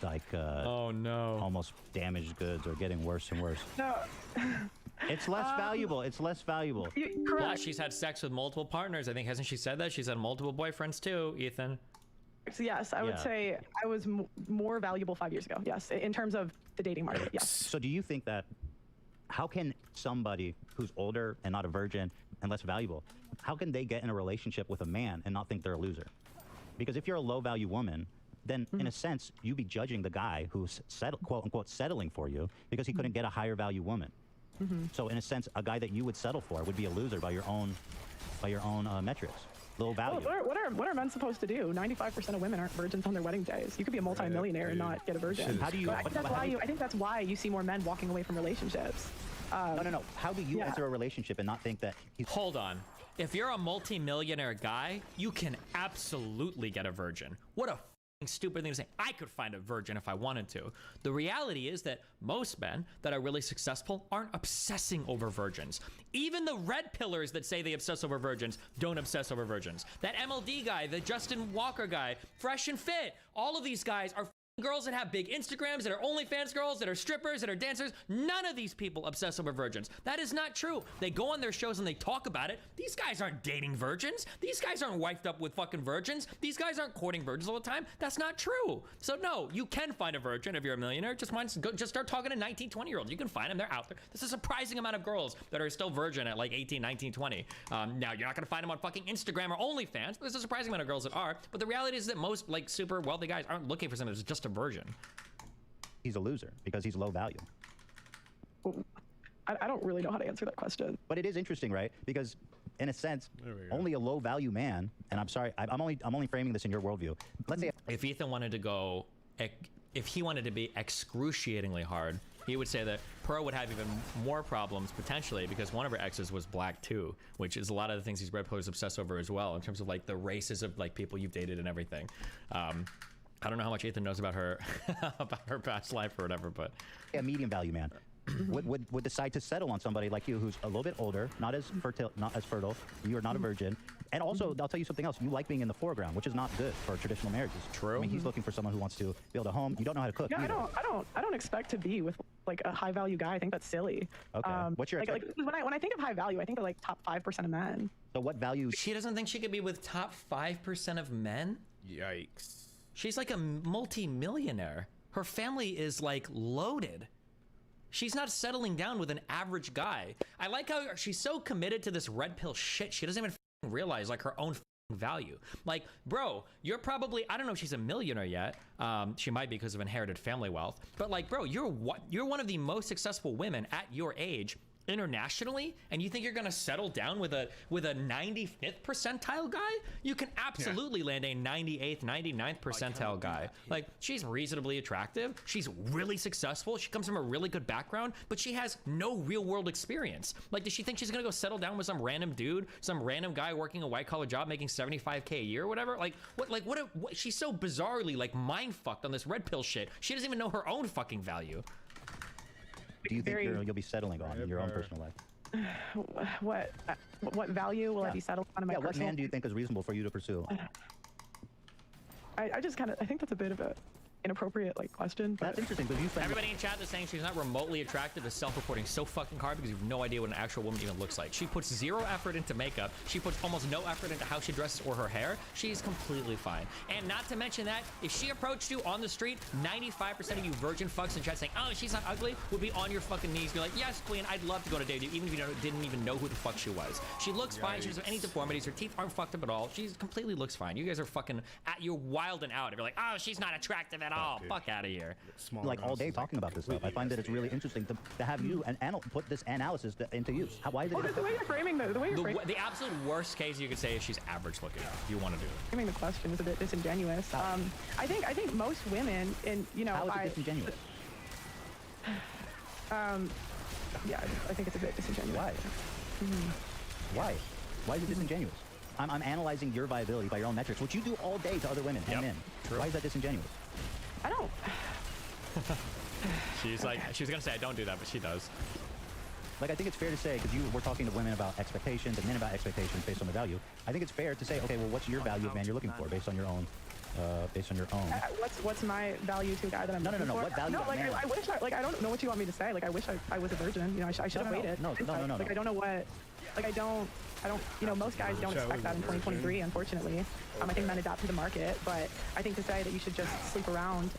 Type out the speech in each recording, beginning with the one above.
like oh no, almost damaged goods or getting worse and worse. No. It's less valuable. It's less valuable. Correct. Plus, she's had sex with multiple partners. I think, hasn't she said that? She's had multiple boyfriends too, Ethan. Yes, I would say I was more valuable 5 years ago. Yes, in terms of the dating market. Yes. So do you think that, how can somebody who's older and not a virgin and less valuable, how can they get in a relationship with a man and not think they're a loser? Because if you're a low value woman, then in a sense, you'd be judging the guy who's quote unquote settling for you because he couldn't get a higher value woman. So in a sense, a guy that you would settle for would be a loser by your own metrics. Low value. Well, what are men supposed to do? 95% of women aren't virgins on their wedding days. You could be a multimillionaire and not get a virgin. How do you? I think that's why you see more men walking away from relationships. No. How do you enter a relationship and not think that he's... Hold on. If you're a multi-millionaire guy, you can absolutely get a virgin. What a stupid thing to say. I could find a virgin if I wanted to. The reality is that most men that are really successful aren't obsessing over virgins. Even the red pillars that say they obsess over virgins don't obsess over virgins. That MLD guy, the Justin Walker guy, Fresh and Fit, all of these guys are girls that have big Instagrams, that are OnlyFans girls, that are strippers, that are dancers. None of these people obsess over virgins. That is not true. They go on their shows and they talk about it. These guys aren't dating virgins. These guys aren't wifed up with fucking virgins. These guys aren't courting virgins all the time. That's not true. So no, you can find a virgin if you're a millionaire. Just start talking to 19, 20-year-olds. You can find them. They're out there. There's a surprising amount of girls that are still virgin at like 18, 19, 20. Now, you're not going to find them on fucking Instagram or OnlyFans, but there's a surprising amount of girls that are. But the reality is that most like super wealthy guys aren't looking for someone who's just a virgin. He's a loser because he's low value. I don't really know how to answer that question. But it is interesting, right? Because in a sense, only a low value man, and I'm sorry, I'm only framing this in your worldview. Let's say if Ethan wanted to go, if he wanted to be excruciatingly hard, he would say that Pearl would have even more problems potentially because one of her exes was black too, which is a lot of the things these red pillars obsess over as well in terms of like the races of like people you've dated and everything. I don't know how much Ethan knows about her about her past life or whatever, but a medium value man would decide to settle on somebody like you who's a little bit older, not as fertile, you are not a virgin, and also I'll tell you something else, you like being in the foreground, which is not good for traditional marriages. True. I mean, he's looking for someone who wants to build a home. You don't know how to cook. Yeah, I don't expect to be with like a high value guy. I think that's silly. Okay. What's your like when I think of high value, I think of like top 5% of men. So what value? She doesn't think she could be with top 5% of men? Yikes. She's like a multi-millionaire. Her family is like loaded. She's not settling down with an average guy. I like how she's so committed to this red pill shit. She doesn't even realize like her own value. Like, bro, you're probably, I don't know if she's a millionaire yet. She might be because of inherited family wealth. But like, bro, you're one of the most successful women at your age internationally, and you think you're gonna settle down with a 95th percentile guy? You can absolutely land a 98th, 99th percentile guy. Like, she's reasonably attractive, she's really successful, she comes from a really good background, but she has no real world experience. Like, does she think she's gonna go settle down with some random dude, some random guy working a white collar job making 75K a year or whatever? Like, what she's so bizarrely like mind fucked on this red pill shit. She doesn't even know her own fucking value. Do you think you'll be settling on in your own personal life? What value will I be settling on in my personal? What man do you think is reasonable for you to pursue? I just kind of, I think that's a bit of a inappropriate like question. But that's interesting because you think everybody in chat is saying she's not remotely attractive is self-reporting so fucking hard because you have no idea what an actual woman even looks like. She puts zero effort into makeup. She puts almost no effort into how she dresses or her hair. She's completely fine. And not to mention that if she approached you on the street, 95% of you virgin fucks in chat saying, oh, she's not ugly, would be on your fucking knees. Be like, yes, queen, I'd love to go to date with you, even if you didn't even know who the fuck she was. She looks fine. She doesn't have any deformities. Her teeth aren't fucked up at all. She completely looks fine. You guys are fucking you're wild and out. If you're like, oh, she's not attractive at all. Fuck out of here. Like all day talking about this stuff. I find that it's really interesting to have you and put this analysis into use. Why is it? The way you're framing the absolute worst case you could say is she's average looking. If you want to do it. Framing the question is a bit disingenuous. I think most women, and you know, how is it disingenuous? Yeah, I think it's a bit disingenuous. Why? Why? Why is it disingenuous? I'm analyzing your viability by your own metrics, which you do all day to other women and men. Why is that disingenuous? I don't. She's like, she was gonna say I don't do that, but she does. Like, I think it's fair to say, because we're talking to women about expectations and men about expectations based on the value. I think it's fair to say, okay, well, what's your value of man you're looking for based on your own based on your own. What's my value to a guy that I'm looking No. for? What value? No, like I wish I don't know what you want me to say. Like I wish I was a virgin. You know, I should have waited. No. Like I don't know what. Like I don't. You know, most guys don't expect that in 2023. Unfortunately, I think men adapt to the market, but I think to say that you should just sleep around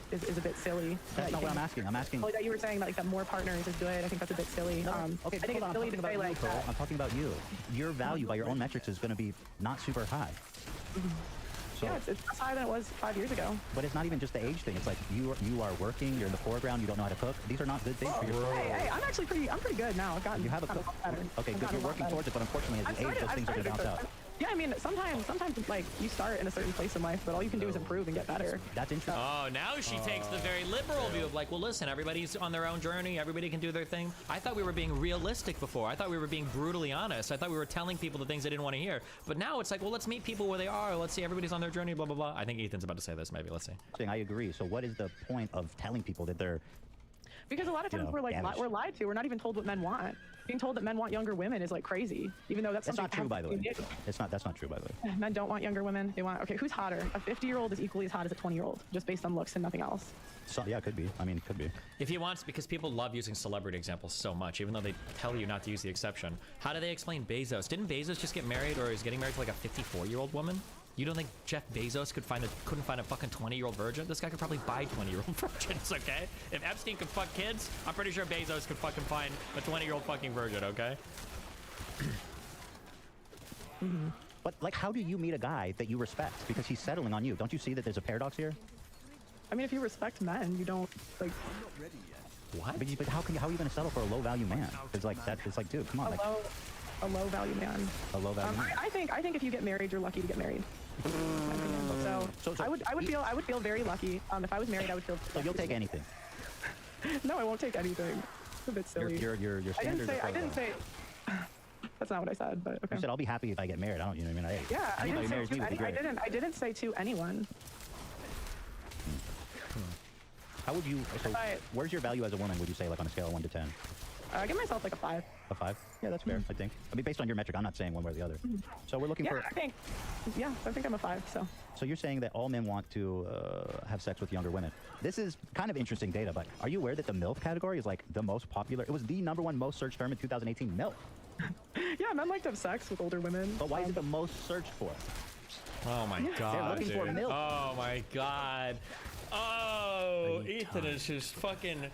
is a bit silly. That's not what I'm asking. I'm asking. Like that you were saying that more partners is good. I think that's a bit silly. Okay, I think it's silly to say like that. I'm talking about you. Your value by your own metrics is going to be not super high. So, yeah, it's higher than it was 5 years ago. But it's not even just the age thing. It's like you are working. You're in the foreground. You don't know how to cook. These are not good things for your. Hey, I'm actually pretty good now. I've gotten. You have a cook. Better. Okay, good. You're working towards it, but unfortunately, as you age, those things are going to bounce out. Yeah, I mean, sometimes like you start in a certain place in life, but all you can do is improve and get better. That's interesting. Oh, now she takes the very liberal view of like, well, listen, everybody's on their own journey. Everybody can do their thing. I thought we were being realistic before. I thought we were being brutally honest. I thought we were telling people the things they didn't want to hear. But now it's like, well, let's meet people where they are. Let's see, everybody's on their journey, blah, blah, blah. I think Ethan's about to say this, maybe. Let's see. I agree. So what is the point of telling people that they're... Because a lot of times we're lied to. We're not even told what men want. Being told that men want younger women is like crazy, even though that's not true, by the way. That's not true, by the way. Men don't want younger women. They want, okay, who's hotter? A 50-year-old is equally as hot as a 20-year-old, just based on looks and nothing else. So, yeah, it could be. I mean, it could be. If he wants, because people love using celebrity examples so much, even though they tell you not to use the exception. How do they explain Bezos? Didn't Bezos just get married, or is getting married to like a 54-year-old woman? You don't think Jeff Bezos couldn't find a fucking 20-year-old virgin? This guy could probably buy 20-year-old virgins, okay? If Epstein could fuck kids, I'm pretty sure Bezos could fucking find a 20-year-old fucking virgin, okay? But, like, how do you meet a guy that you respect? Because he's settling on you. Don't you see that there's a paradox here? I mean, if you respect men, you don't, like... What? But how are you going to settle for a low-value man? It's like, it's like, dude, come on. A low-value man. A low-value man. I think if you get married, you're lucky to get married. So I would feel very lucky. If I was married, I would feel... So you'll take anything? No, I won't take anything. It's a bit silly. Your standards I didn't say... That's not what I said, but okay. You said I'll be happy if I get married. I don't, you know what I mean? Yeah, I didn't say to anyone. How would you? So, where's your value as a woman? Would you say, like on a scale of 1 to 10? I give myself like a 5. A 5? Yeah, that's fair. I think. I mean, based on your metric, I'm not saying one way or the other. So we're looking for. I think I'm a 5. So you're saying that all men want to have sex with younger women. This is kind of interesting data, but are you aware that the MILF category is like the most popular? It was the #1 most searched term in 2018. MILF. Yeah, men like to have sex with older women. But why is it the most searched for? Oh my god, they're looking for MILF. Oh my god. Oh, Ethan is just fucking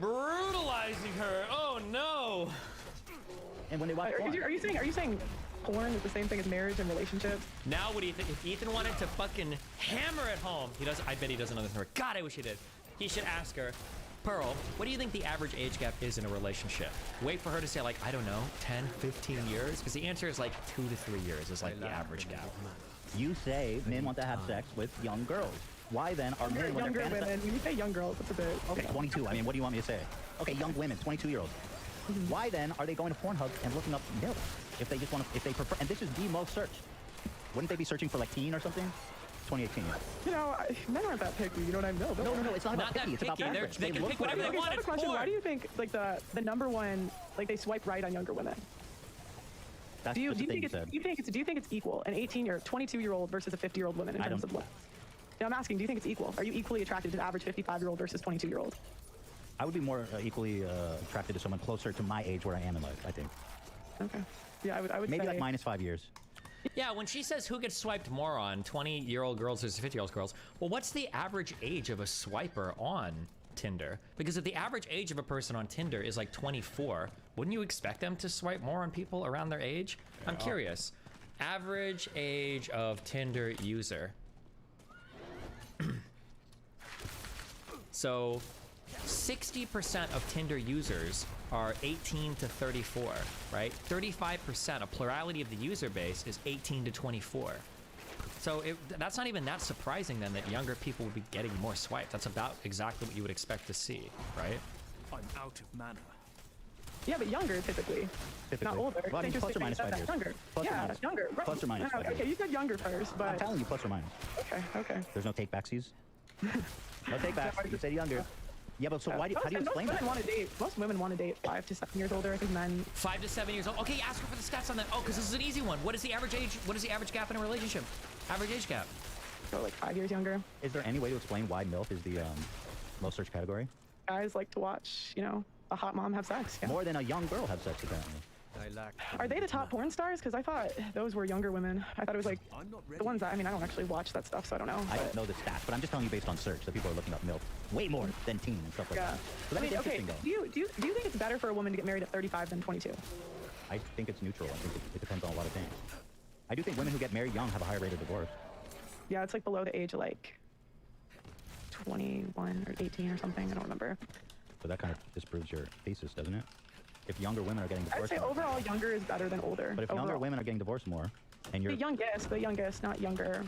brutalizing her. Oh no. And when they watch porn, are you saying porn is the same thing as marriage and relationships? Now what do you think? If Ethan wanted to fucking hammer it home, I bet he doesn't know this number. God, I wish he did. He should ask her, Pearl, what do you think the average age gap is in a relationship? Wait for her to say like, I don't know, 10, 15 years? Because the answer is like 2 to 3 years is like the average gap. You say men want to have sex with young girls. Why then are men younger women? When you say young girls, it's a bit... Okay, 22. I mean, what do you want me to say? Okay, young women, 22-year-olds. Why then are they going to Pornhub and looking up MILF? If they just want to, if they prefer, and this is the most searched. Wouldn't they be searching for like teen or something? 2018. You know, men aren't that picky. You know what I mean? No. It's not about picky. It's about preference. They can pick whatever they want. It's question. Why do you think like the #1 like they swipe right on younger women? That's do you think it's equal? An 22-year-old versus a 50-year-old woman in terms of looks? Yeah, I'm asking. Do you think it's equal? Are you equally attracted to the average 55-year-old versus 22-year-old? I would be more equally attracted to someone closer to my age where I am in life. I think. Okay. Yeah, I would maybe say, like -5 years. Yeah, when she says who gets swiped more on, 20-year-old girls versus 50-year-old girls, well, what's the average age of a swiper on Tinder? Because if the average age of a person on Tinder is like 24, wouldn't you expect them to swipe more on people around their age? I'm curious. Average age of Tinder user. So 60% of Tinder users are 18 to 34, right? 35%, a plurality of the user base is 18 to 24. So that's not even that surprising then that younger people would be getting more swiped. That's about exactly what you would expect to see, right? I'm out of mana. Yeah, but younger typically. Not older. Well, I mean, plus or minus 5 years. Younger. Plus or minus. Younger. Plus or minus 5 years. Okay, you said younger first, but... I'm telling you, plus or minus. Okay. There's no take-backsies? No take-backs. You said younger. Yeah, but so how do you explain that? Most women want to date 5 to 7 years older. I think men... 5 to 7 years old. Okay, ask her for the stats on that. Oh, because this is an easy one. What is the average age? What is the average gap in a relationship? Average age gap. So like 5 years younger. Is there any way to explain why MILF is the most search category? Guys like to watch, you know, a hot mom have sex. Yeah. More than a young girl have sex, apparently. Are they the top porn stars? Because I thought those were younger women. I thought it was like the ones that, I mean, I don't actually watch that stuff, so I don't know. I don't know the stats, but I'm just telling you based on search that people are looking up MILF way more than teen and stuff like that. So that is interesting, though. Do you think it's better for a woman to get married at 35 than 22? I think it's neutral. I think it depends on a lot of things. I do think women who get married young have a higher rate of divorce. Yeah, it's like below the age of like 21 or 18 or something. I don't remember. So that kind of disproves your thesis, doesn't it? If younger women are getting divorced I'd say more, overall younger is better than older. but if younger women are getting divorced more, and you're the youngest, not younger.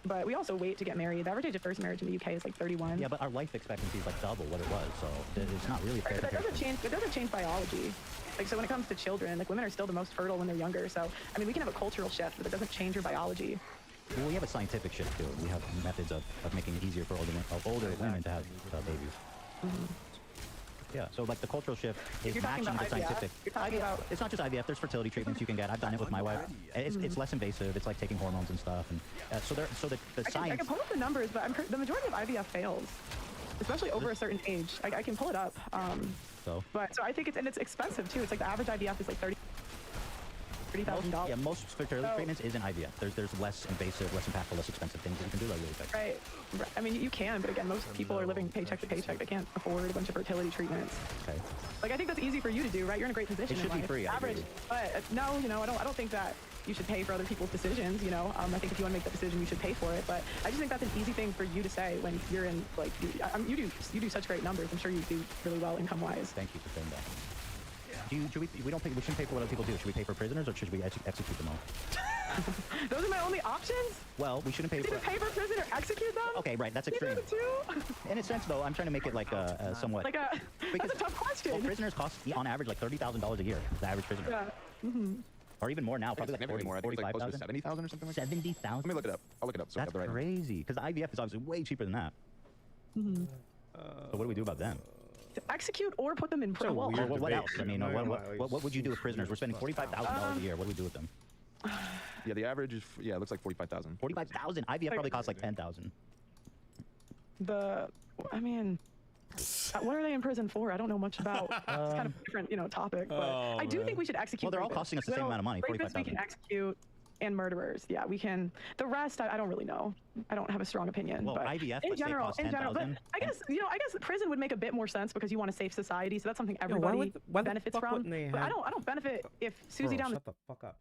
But we also wait to get married. The average age of first marriage in the UK is like 31. yeah, but our life expectancy is like double what it was, so it's not really fair. But that doesn't change. It doesn't change biology. Like, so when it comes to children, like women are still the most fertile when they're younger. So I mean, we can have a cultural shift, but it doesn't change your biology. Well, we have a scientific shift too. We have methods of making it easier for older women to have babies. Mm-hmm. Yeah, so like the cultural shift is You're talking matching about the IVF. scientific. You're talking about. It's not just IVF. There's fertility treatments you can get. I've done it with my wife. It's less invasive. It's like taking hormones and stuff. And so the I science. can pull up the numbers, but the majority of IVF fails, especially over a certain age. I can pull it up. So I think it's expensive too. It's like the average IVF is like $30,000. Yeah, most fertility treatments isn't IVF. There's less invasive, less impactful, less expensive things that you can do that really quick. Right. I mean, you can, but again, most people are living paycheck to paycheck. They can't afford a bunch of fertility treatments. Okay. Like, I think that's easy for you to do, right? You're in a great position. It should in be life. free. I Average, agree. but no, you know, I don't think that you should pay for other people's decisions. You know, I think if you want to make that decision, you should pay for it. But I just think that's an easy thing for you to say when you're in like you do such great numbers. I'm sure you do really well income wise. Thank you for saying that. We shouldn't pay for what other people do. Should we pay for prisoners or should we execute them all? Those are my only options. Well, we shouldn't pay Either pay for prison or execute them. Okay, right. That's extreme. Either the two. In a sense, though, I'm trying to make it like a somewhat. That's a tough question. Well, prisoners cost on average like $30,000 a year. The average prisoner. Yeah. Mm-hmm. Or even more now. Probably like 40, more. I think it's like close to 45,000. 70,000 or something like that. 70,000. Let me look it up. I'll look it up. So I That's got the right number. crazy. Because IVF is obviously way cheaper than that. Mm-hmm. So what do we do about them? To execute or put them in prison. Or weird what debate. else? I mean, what would you do with prisoners? We're spending $45,000 a year. What do we do with them? Yeah, the average is it looks like 45,000. 45,000. IVF probably costs like 10,000. I mean, what are they in prison for? I don't know much about. It's kind of a different, topic. But I do think we should execute. Well, they're all rapists. costing us the same amount of money. Rapists we 45,000. can execute, and murderers. Yeah, we can. The rest, I don't really know. I don't have a strong opinion. Well, but IVF, in let's say, general, costs but 10,000. I guess the prison would make a bit more sense because you want a safe society. So that's something why everybody the benefits fuck from. wouldn't they But I have- don't benefit if Susie Bro, down. shut the fuck up.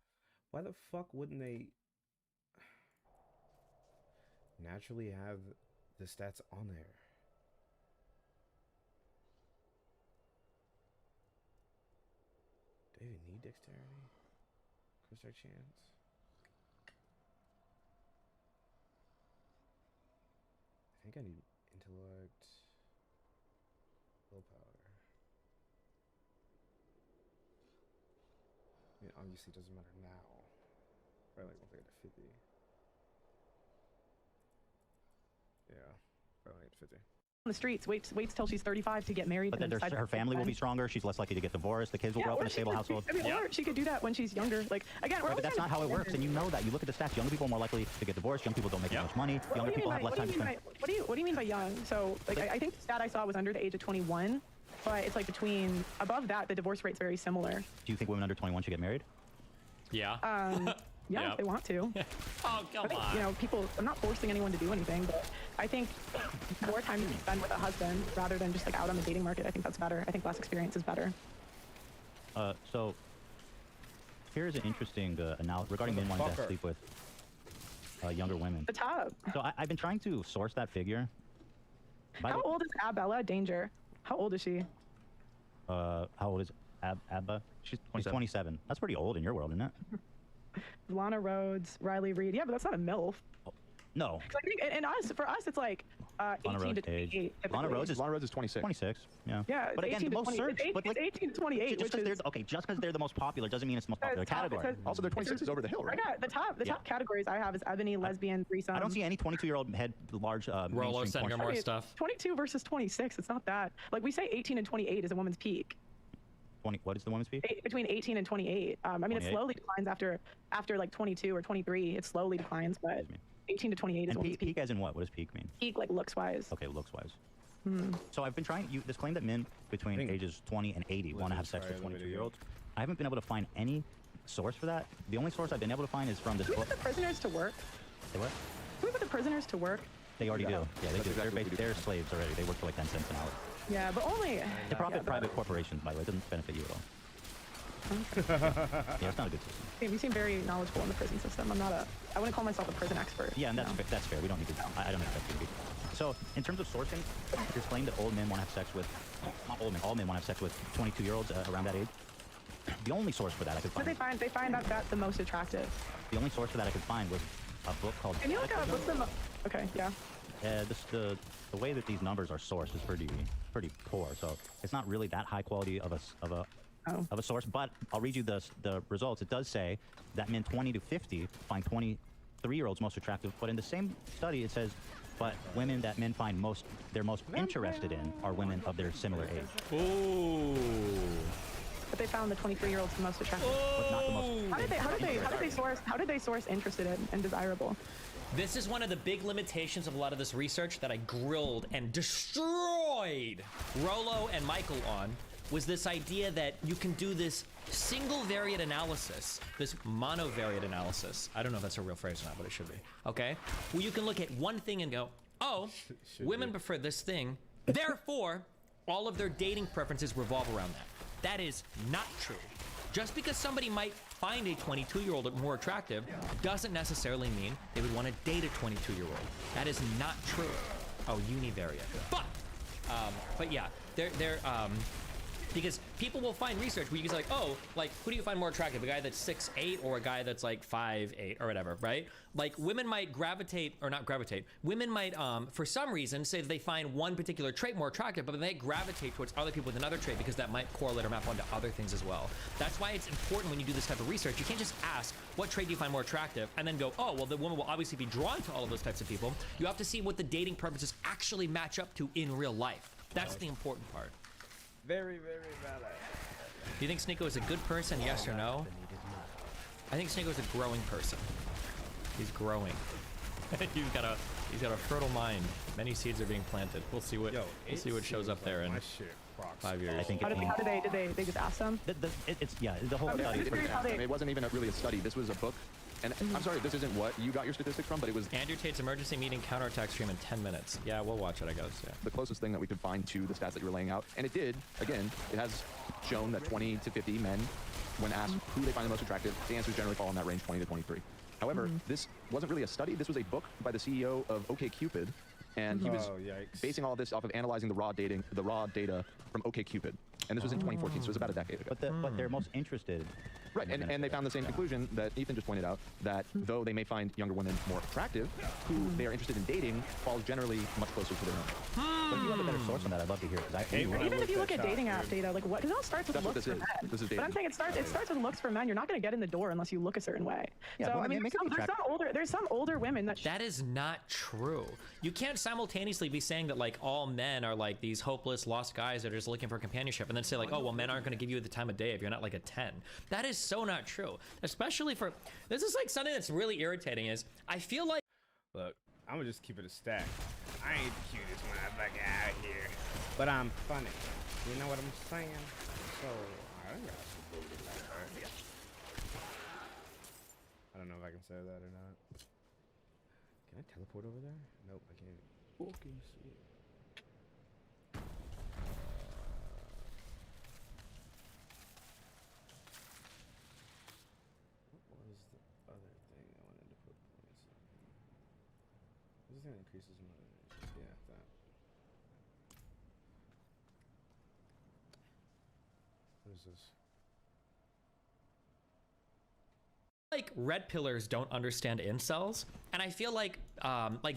Why the fuck wouldn't they naturally have the stats on there? Do they even need dexterity? Increase their chance. I think I need intellect, willpower. I mean, obviously it doesn't matter now. Probably like once I get to 50. Yeah, probably get to 50. On the streets, waits till she's 35 to get married. But then and decides her to family will be friends. stronger. She's less likely to get divorced. The kids will grow up in a stable household. I mean, or she could do that when she's younger. Like, again, Right, but that's not how it works, and you know that. You look at the stats. Younger people are more likely to get divorced. Young people don't make as much money. Younger people have less time to spend. What do you mean by young? So, like, I think the stat I saw was under the age of 21, but it's like above that, the divorce rate's very similar. Do you think women under 21 should get married? Yeah. Yeah, Yep. if they want to. Oh, come I think, on. people, I'm not forcing anyone to do anything, but I think more time to be spent with a husband rather than just like out on the dating market, I think that's better. I think less experience is better. So here's an interesting analysis regarding men wanting to sleep with younger women. The top. So I've been trying to source that figure. How old is Abella Danger? How old is she? How old is Abba? She's 27. That's pretty old in your world, isn't it? Lana Rhodes, Riley Reid. Yeah, but that's not a MILF. No. I think, for us, it's like 18 to 28. Lana Rhodes is 26. 26. Yeah. Yeah, But again, the most searched. It's 18 to 28, just which because is... just because they're the most popular doesn't mean it's the most popular category. Also, their 26 is over the hill, right? I got the top categories I have is ebony, lesbian, threesome. I don't see any 22-year-old head large Rolo mainstream sending her porn more stars. stuff. 22 versus 26. It's not that. Like, we say 18 and 28 is a woman's peak. 20. What is the women's peak? Between 18 and 28. I mean, it 28? slowly declines after like 22 or 23. It slowly declines, but 18 to 28 is And women's peak as in what? What does peak mean? peak, like looks wise. Okay, looks wise. So I've been trying. This claim that men between think ages 20 and 80 want to have sex with Lizard's probably 22-year-olds. I haven't been able to find any source for that. The only source I've been able to find is from this Do we book. put the prisoners to work? Say what? Do we put the prisoners to work? They already do. Yeah, they That's do. exactly what we do. They're slaves already. They work for like 10 cents an hour. Yeah, but only. They profit yeah, private corporations, by the way. It doesn't benefit you at all. Yeah, it's not a good system. You seem very knowledgeable in the prison system. I wouldn't call myself a prison expert. Yeah, and you that's know? that's fair. We don't need to. I don't expect you to be. So, in terms of sourcing, this claim that old men want to have sex with, not old men, all men want to have sex with 22-year-olds around that age. The only source for that I could But find. they find that the most attractive. The only source for that I could find was a book called. Can you look up what's the okay, yeah. The way that these numbers are sourced is pretty poor. So it's not really that high quality of a source. But I'll read you the results. It does say that men 20 to 50 find 23-year-olds most attractive. But in the same study, it says, but women that men find they're most interested in are women of their similar age. Ooh. But they found the 23-year-olds the most attractive. But not the most. How did they source interested in and desirable? This is one of the big limitations of a lot of this research that I grilled and destroyed Rolo and Michael on, was this idea that you can do this single variate analysis, this monovariate analysis. I don't know if that's a real phrase or not, but it should be. Okay? Well, you can look at one thing and go, oh, women prefer this thing, therefore, all of their dating preferences revolve around that. That is not true. Just because somebody might find a 22-year-old more attractive doesn't necessarily mean they would want to date a 22-year-old. That is not true. Oh, univariate. But yeah, because people will find research where you can say like, oh, like, who do you find more attractive? A guy that's 6'8" or a guy that's like 5'8" or whatever, right? Like, women might gravitate, or not gravitate, women might, for some reason, say that they find one particular trait more attractive, but then they gravitate towards other people with another trait because that might correlate or map onto other things as well. That's why it's important when you do this type of research. You can't just ask, what trait do you find more attractive? And then go, oh, well, the woman will obviously be drawn to all of those types of people. You have to see what the dating preferences actually match up to in real life. That's the important part. Very, very valid. Do you think Sneeko is a good person, yes or no? I think Sneeko is a growing person. He's growing. he's got a fertile mind. Many seeds are being planted. We'll see what shows up there in 5 years. I think How did they just ask them? The whole study. It wasn't even really a study. This was a book. And I'm sorry, this isn't what you got your statistics from, but it was Andrew Tate's emergency meeting counterattack stream in 10 minutes. Yeah, we'll watch it, I guess. Yeah. the closest thing that we could find to the stats that you were laying out. And it did, again, it has shown that 20 to 50 men, when asked who they find the most attractive, the answers generally fall in that range, 20 to 23. However, this wasn't really a study. This was a book by the CEO of OkCupid. And he was basing all of this off of analyzing the raw data from OkCupid. And this was in 2014, so it was about a decade ago. But they're most interested. Right, and they found the same conclusion that Ethan just pointed out, that though they may find younger women more attractive, who they are interested in dating falls generally much closer to their own. But if you have a better source on that, I'd love to hear it. Even if you look at dating app data, like what? Because it all starts with That's what looks this for is. men. This is But I'm dating. saying it starts with looks for men. You're not going to get in the door unless you look a certain way. Yeah, So but I mean, make it there's some older women that. That is not true. You can't simultaneously be saying that like all men are like these hopeless lost guys that are just looking for companionship and then say like, oh, well, men aren't going to give you the time of day if you're not like a 10. That is so not true. Especially for, this is like something that's really irritating is I feel like. Look, I'm gonna just keep it a stack. I ain't the cutest motherfucker out here, but I'm funny. You know what I'm saying? So, I got some booty like that. I don't know if I can say that or not. Can I teleport over there? Nope, I can't. Okay, shit. What was the other thing I wanted to put points on? This thing increases my, yeah, that. What is this? Like red pillars don't understand incels, and I feel like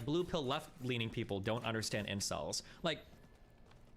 blue pill left leaning people don't understand incels. Like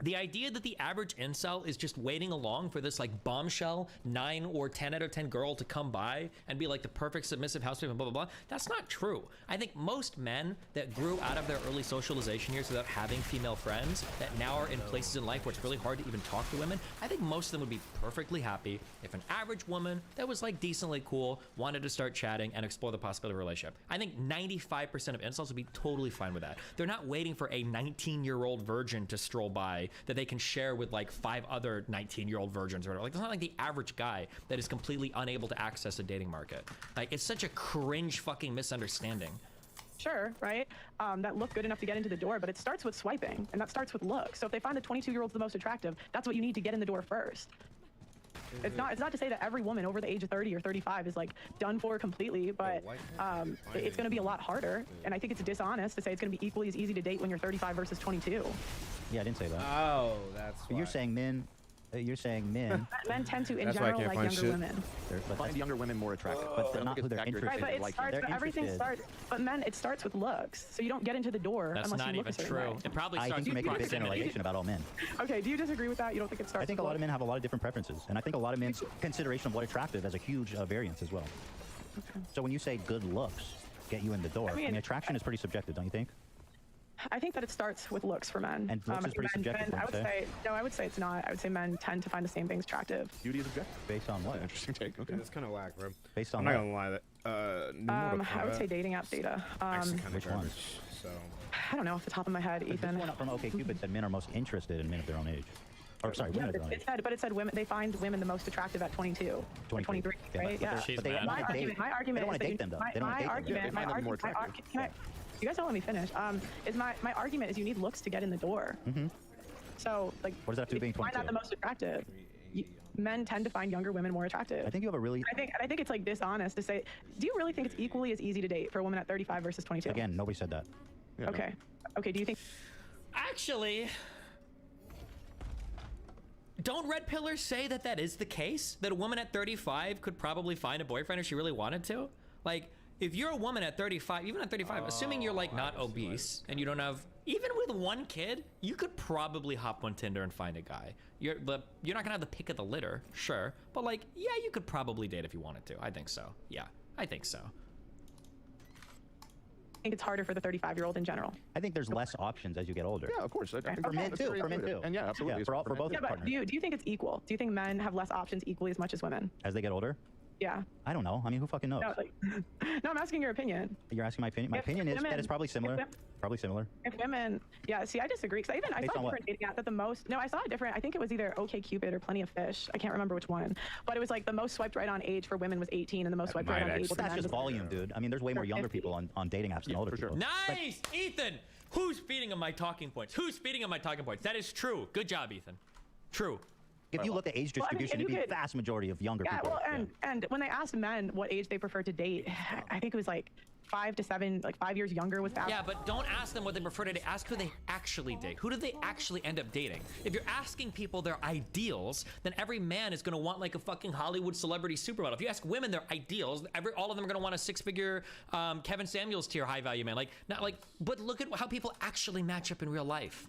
The idea that the average incel is just waiting along for this like bombshell 9 or 10 out of 10 girl to come by and be like the perfect submissive housewife and blah, blah, blah. That's not true. I think most men that grew out of their early socialization years without having female friends that now are in places in life where it's really hard to even talk to women, I think most of them would be perfectly happy if an average woman that was like decently cool wanted to start chatting and explore the possibility of a relationship. I think 95% of incels would be totally fine with that. They're not waiting for a 19-year-old virgin to stroll by that they can share with like 5 other 19-year-old virgins or whatever. Like, it's not like the average guy that is completely unable to access a dating market. Like, it's such a cringe fucking misunderstanding. Sure, right? That look good enough to get into the door, but it starts with swiping, and that starts with looks. So if they find the 22-year-old's the most attractive, that's what you need to get in the door first. It's not to say that every woman over the age of 30 or 35 is like done for completely, but it's going to be a lot harder. And I think it's dishonest to say it's going to be equally as easy to date when you're 35 versus 22. Yeah, I didn't say that. Oh, that's why. You're saying men. You're saying men. Men tend to, in That's why I general, can't like find younger shit. women. Find younger women more attractive. But they're not who they're interested Right, but it like starts, They're but everything interested. starts, but men, it starts with looks. So you don't get into the door That's unless not you look even a certain true. way. It probably I starts think you're with making a big proximity. generalization about all men. Okay, do you disagree with that? You don't think it starts I think a with lot of looks? men have a lot of different preferences, and I think a lot of men's consideration of what attractive has a huge variance as well. So when you say good looks get you in the door, I mean attraction is pretty subjective, don't you think? I think that it starts with looks for men. And looks is pretty subjective, I wouldn't would you say? say, no, I would say it's not. I would say men tend to find the same things attractive. Beauty is objective. Based on what? Interesting take. Okay. It's kind of whack, bro. Based I'm on not what? gonna lie. That I would say dating app data. actually kind of Which ones? garbage. So I don't know off the top of my head, This Ethan. one up from OkCupid said men are most interested in men of their own age. Or sorry, women of their own age. It said women. They find women the most attractive at 22 or 23, Yeah, right? but Yeah. She's But they mad. don't wanna date. My They argument don't want is to that date them though. my They don't want to date them. argument, They find them more attractive. you guys don't let me finish. My argument is you need looks to get in the door. So like, What does that have to do with being if you find that 22? the most attractive? Men tend to find younger women more attractive. I think you have a really I think it's like dishonest to say. Do you really think it's equally as easy to date for a woman at 35 versus 22? again, nobody said that. Yeah, Okay. Okay. Do you think? Actually, don't red pillars say that that is the case? That a woman at 35 could probably find a boyfriend if she really wanted to? Like, if you're a woman at 35, even at 35, assuming you're like not obese and you don't have, even with one kid, you could probably hop on Tinder and find a guy. But you're not gonna have the pick of the litter, sure. But like, yeah, you could probably date if you wanted to. I think so. Yeah, I think so. I think it's harder for the 35-year-old in general. I think there's less options as you get older. Yeah, of course. I think For men that's too. very For men intuitive. too. And yeah, absolutely. Yeah, it's for men both too. Yeah, but partners. do you think it's equal? Do you think men have less options equally as much as women? As they get older, Yeah. I don't know. I mean, who fucking knows? No, like, no, I'm asking your opinion. You're asking my opinion. My If opinion is that women- it's probably similar. if- Probably similar. If women, yeah, see, I disagree because I Based saw on a what? different dating app that the most. No, I saw a different. I think it was either OkCupid or Plenty of Fish. I can't remember which one, but it was like the most swiped right on age for women was 18, and the most swiped right might on age actually- for Well, that's men just was volume, dude. I mean, there's way more younger 50. people on dating apps than Yeah, older for sure. people. Nice, Ethan. Who's feeding him my talking points? Who's feeding him my talking points? That is true. Good job, Ethan. True. If you look at age Well, I mean, distribution, if it'd be you a could- vast majority of younger Yeah, people. well, and when they asked men what age they prefer to date, I think it was like 5 to 7, like 5 years younger was fast. Yeah, but don't ask them what they prefer to date. Ask who they actually date. Who do they actually end up dating? If you're asking people their ideals, then every man is gonna want like a fucking Hollywood celebrity supermodel. If you ask women their ideals, all of them are gonna want a 6-figure Kevin Samuels tier high value man. Like, not like, but look at how people actually match up in real life.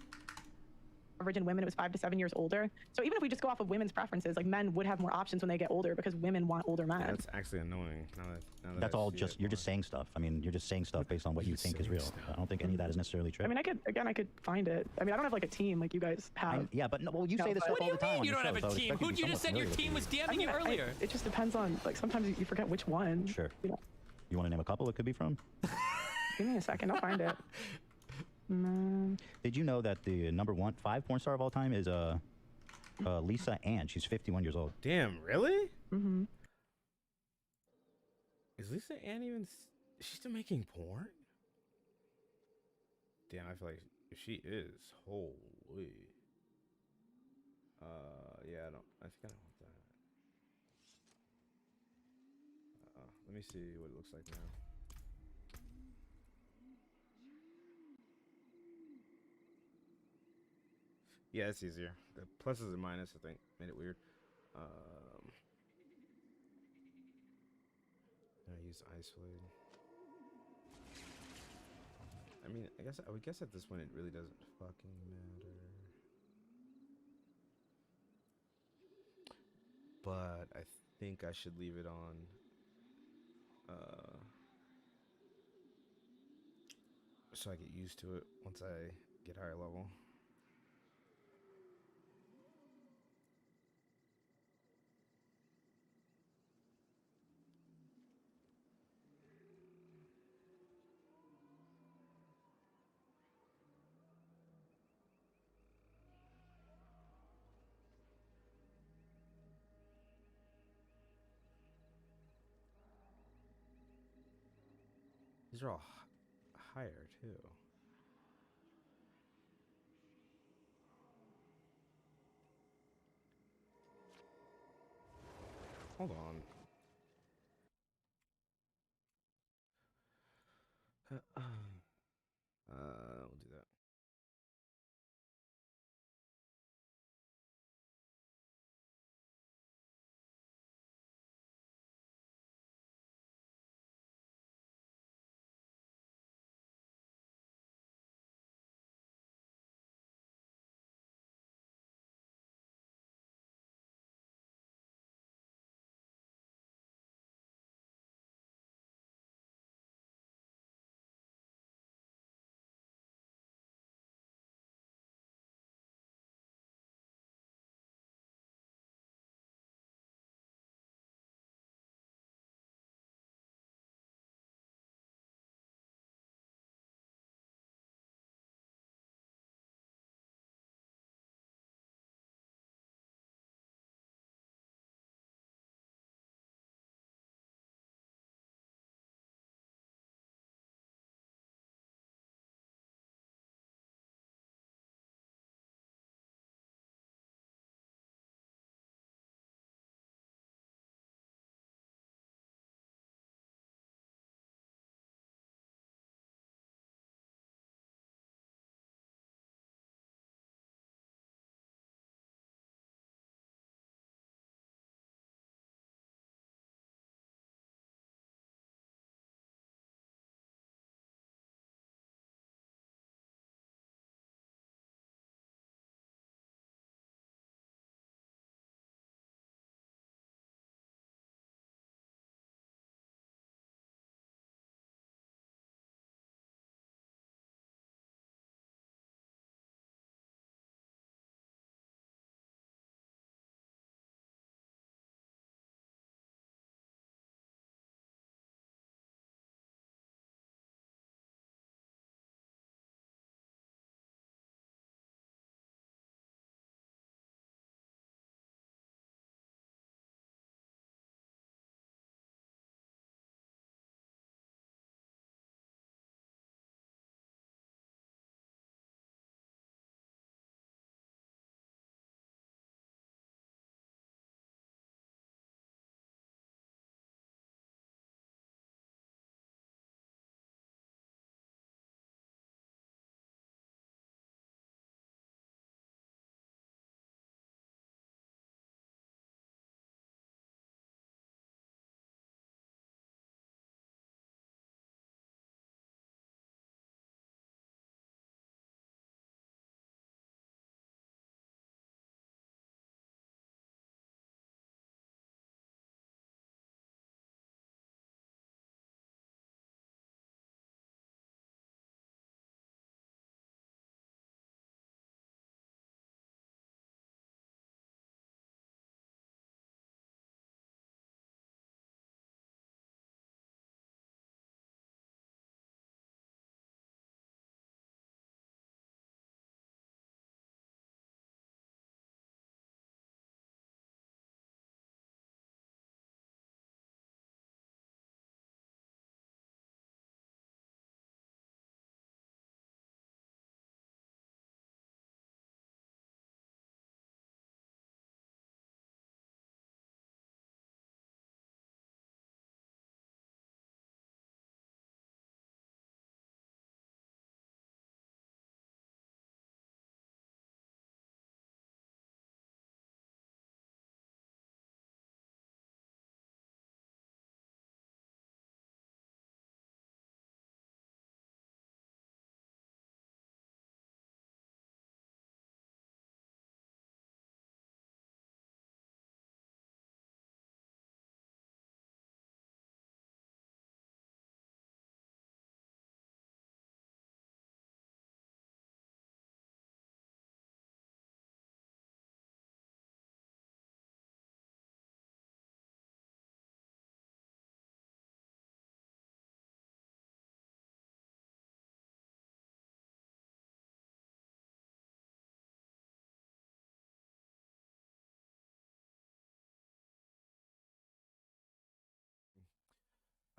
Average in women, it was 5 to 7 years older. So even if we just go off of women's preferences, like men would have more options when they get older because women want older men. that's actually annoying. Now that That's I all see just it you're more. just saying stuff. I mean, you're just saying stuff based on what you Just think is saying real. stuff. I don't think any of that is necessarily true. I mean, I could find it. I mean, I don't have like a team like you guys have. Yeah, but no, well, you No, say this but- stuff What do all you the time. mean on you your don't have show, a so I team? expect you to Who'd be you just said somewhat your familiar team was with these. DMing you earlier? It just depends on, like, sometimes you forget which one. Sure. You know, You want to name a couple it could be from? give me a second, I'll find it. Did you know that the number 5 porn star of all time is Lisa Ann? She's 51 years old. Damn, really? Mm-hmm. Is Lisa Ann even? Is she still making porn? Damn, I feel like if she is, holy. Yeah, I think I don't want that. Let me see what it looks like now. Yeah, it's easier. The pluses and minuses, I think, made it weird. I use isolated. I mean, I guess at this point it really doesn't fucking matter. but I think I should leave it on. So I get used to it once I get higher level. These are all higher too. Hold on. We'll do that.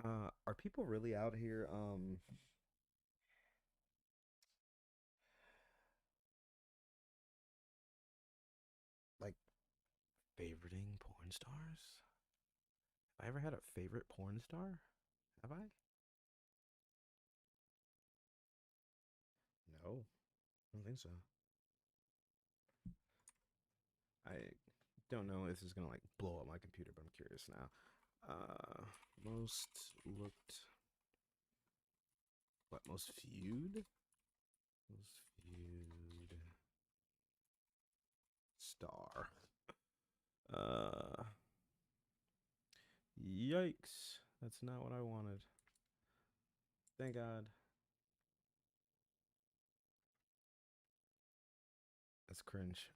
Are people really out here like favoriting porn stars? Have I ever had a favorite porn star? Have I? No, I don't think so. I don't know if this is gonna like blow up my computer, but I'm curious now. Most looked, what, most viewed? Most viewed star. Uh, Yikes. That's not what I wanted. Thank God. That's cringe.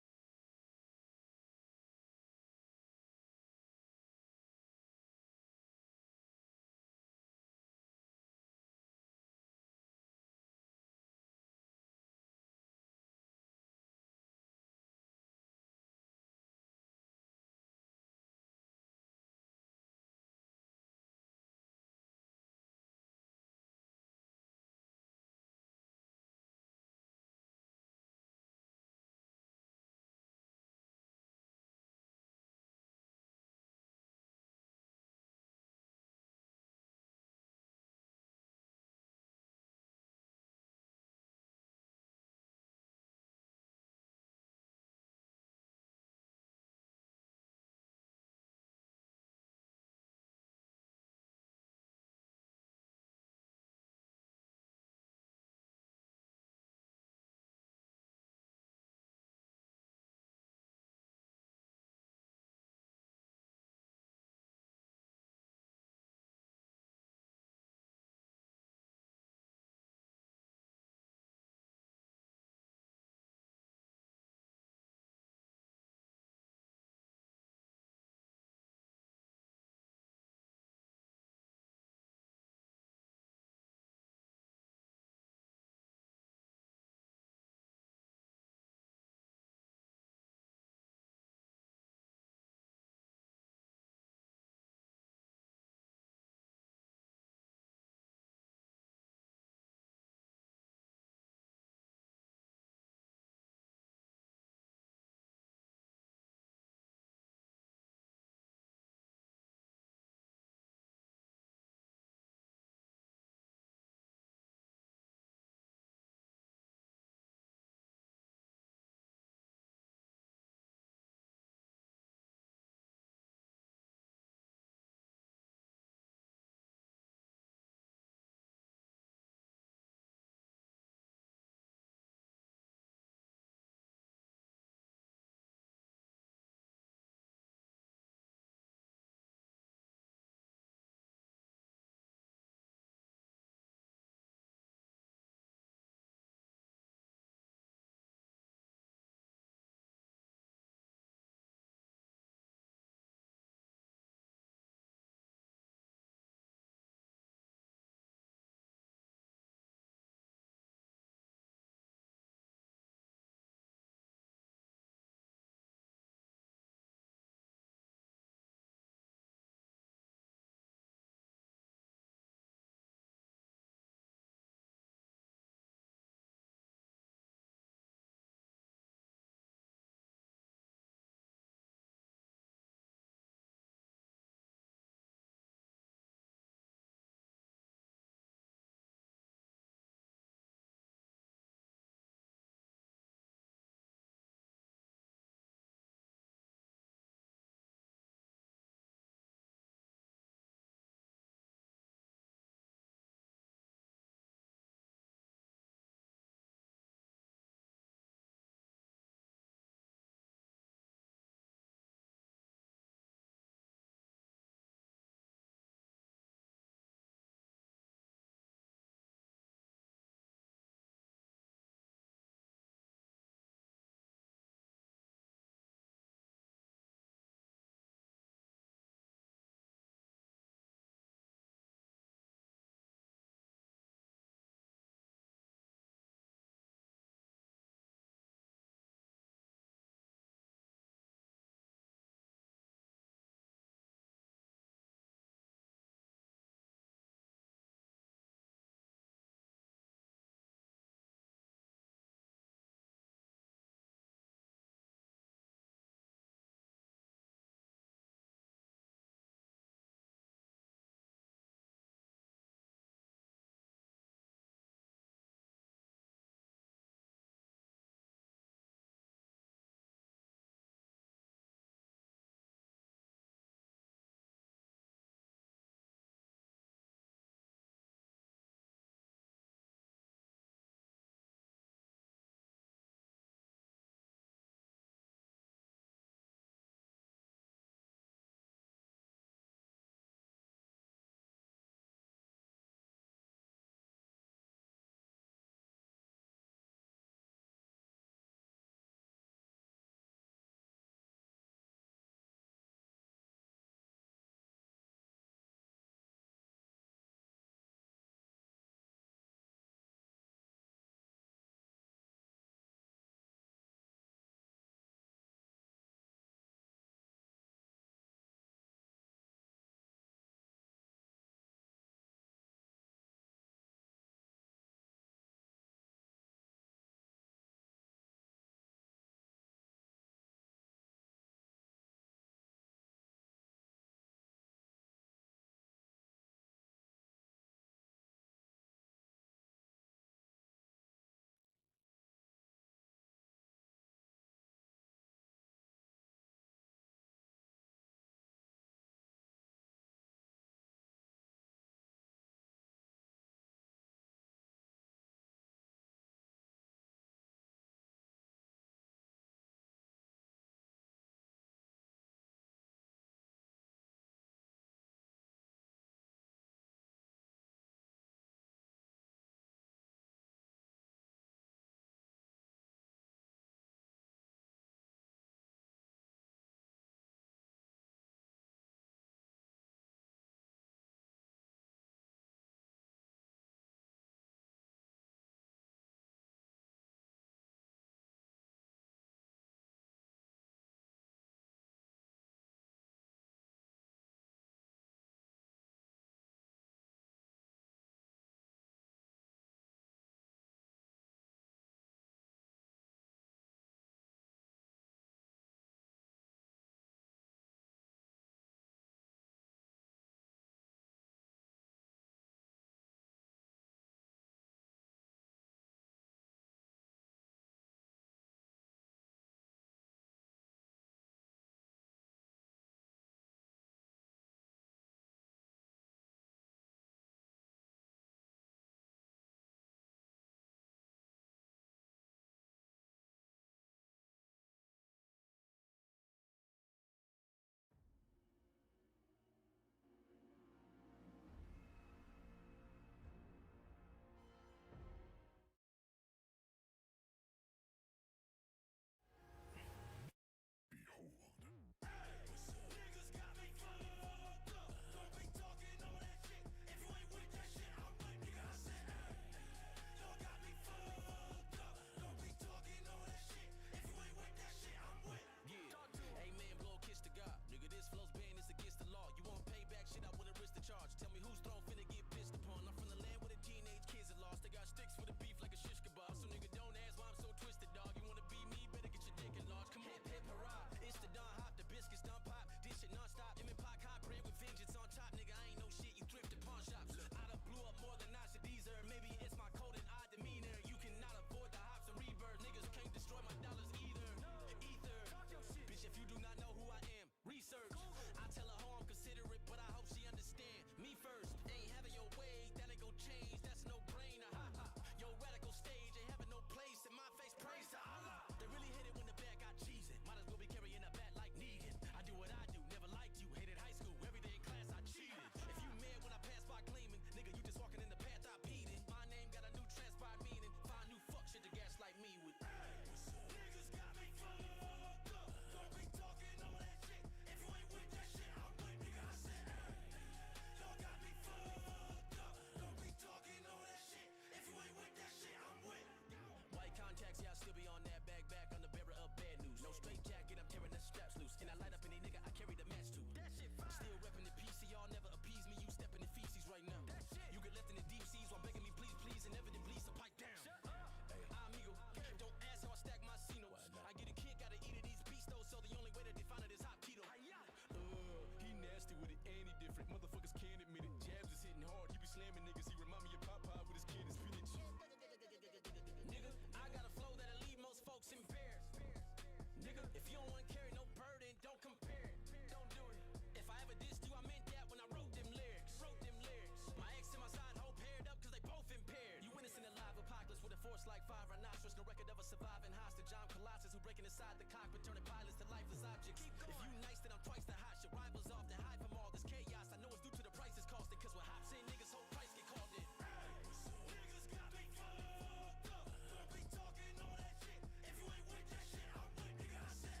force like five rhinoceros, no record of a surviving hostage. I'm Colossus who breaking inside the cockpit, turning pilots to lifeless objects. If you nice, then I'm twice the hot. Your rivals often hide from all this chaos. I know it's due to the prices costed, cause with hops in niggas, whole price get called in. Niggas got me fucked up. Don't be talking all that shit. If you ain't with that shit, I'm with nigga. I said,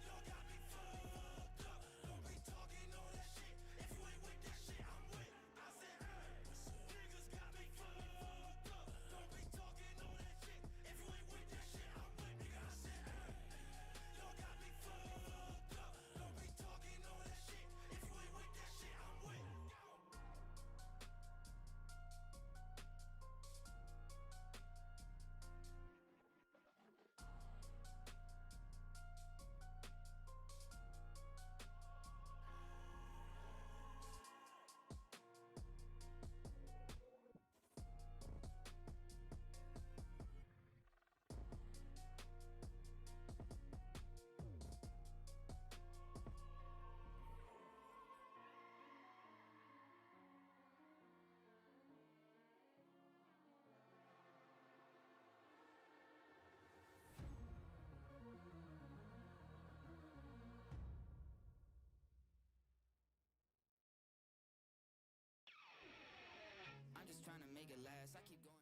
y'all got me fucked up. Don't be talking all that shit. If you ain't with that shit, I'm with. I said, niggas got me fucked up. Don't be talking all that shit. If you ain't with that shit, I'm with nigga. I said, y'all got me fucked up. Don't be talking all that shit. If you ain't with that shit, I'm with. I'm just trying to make it last. I keep going.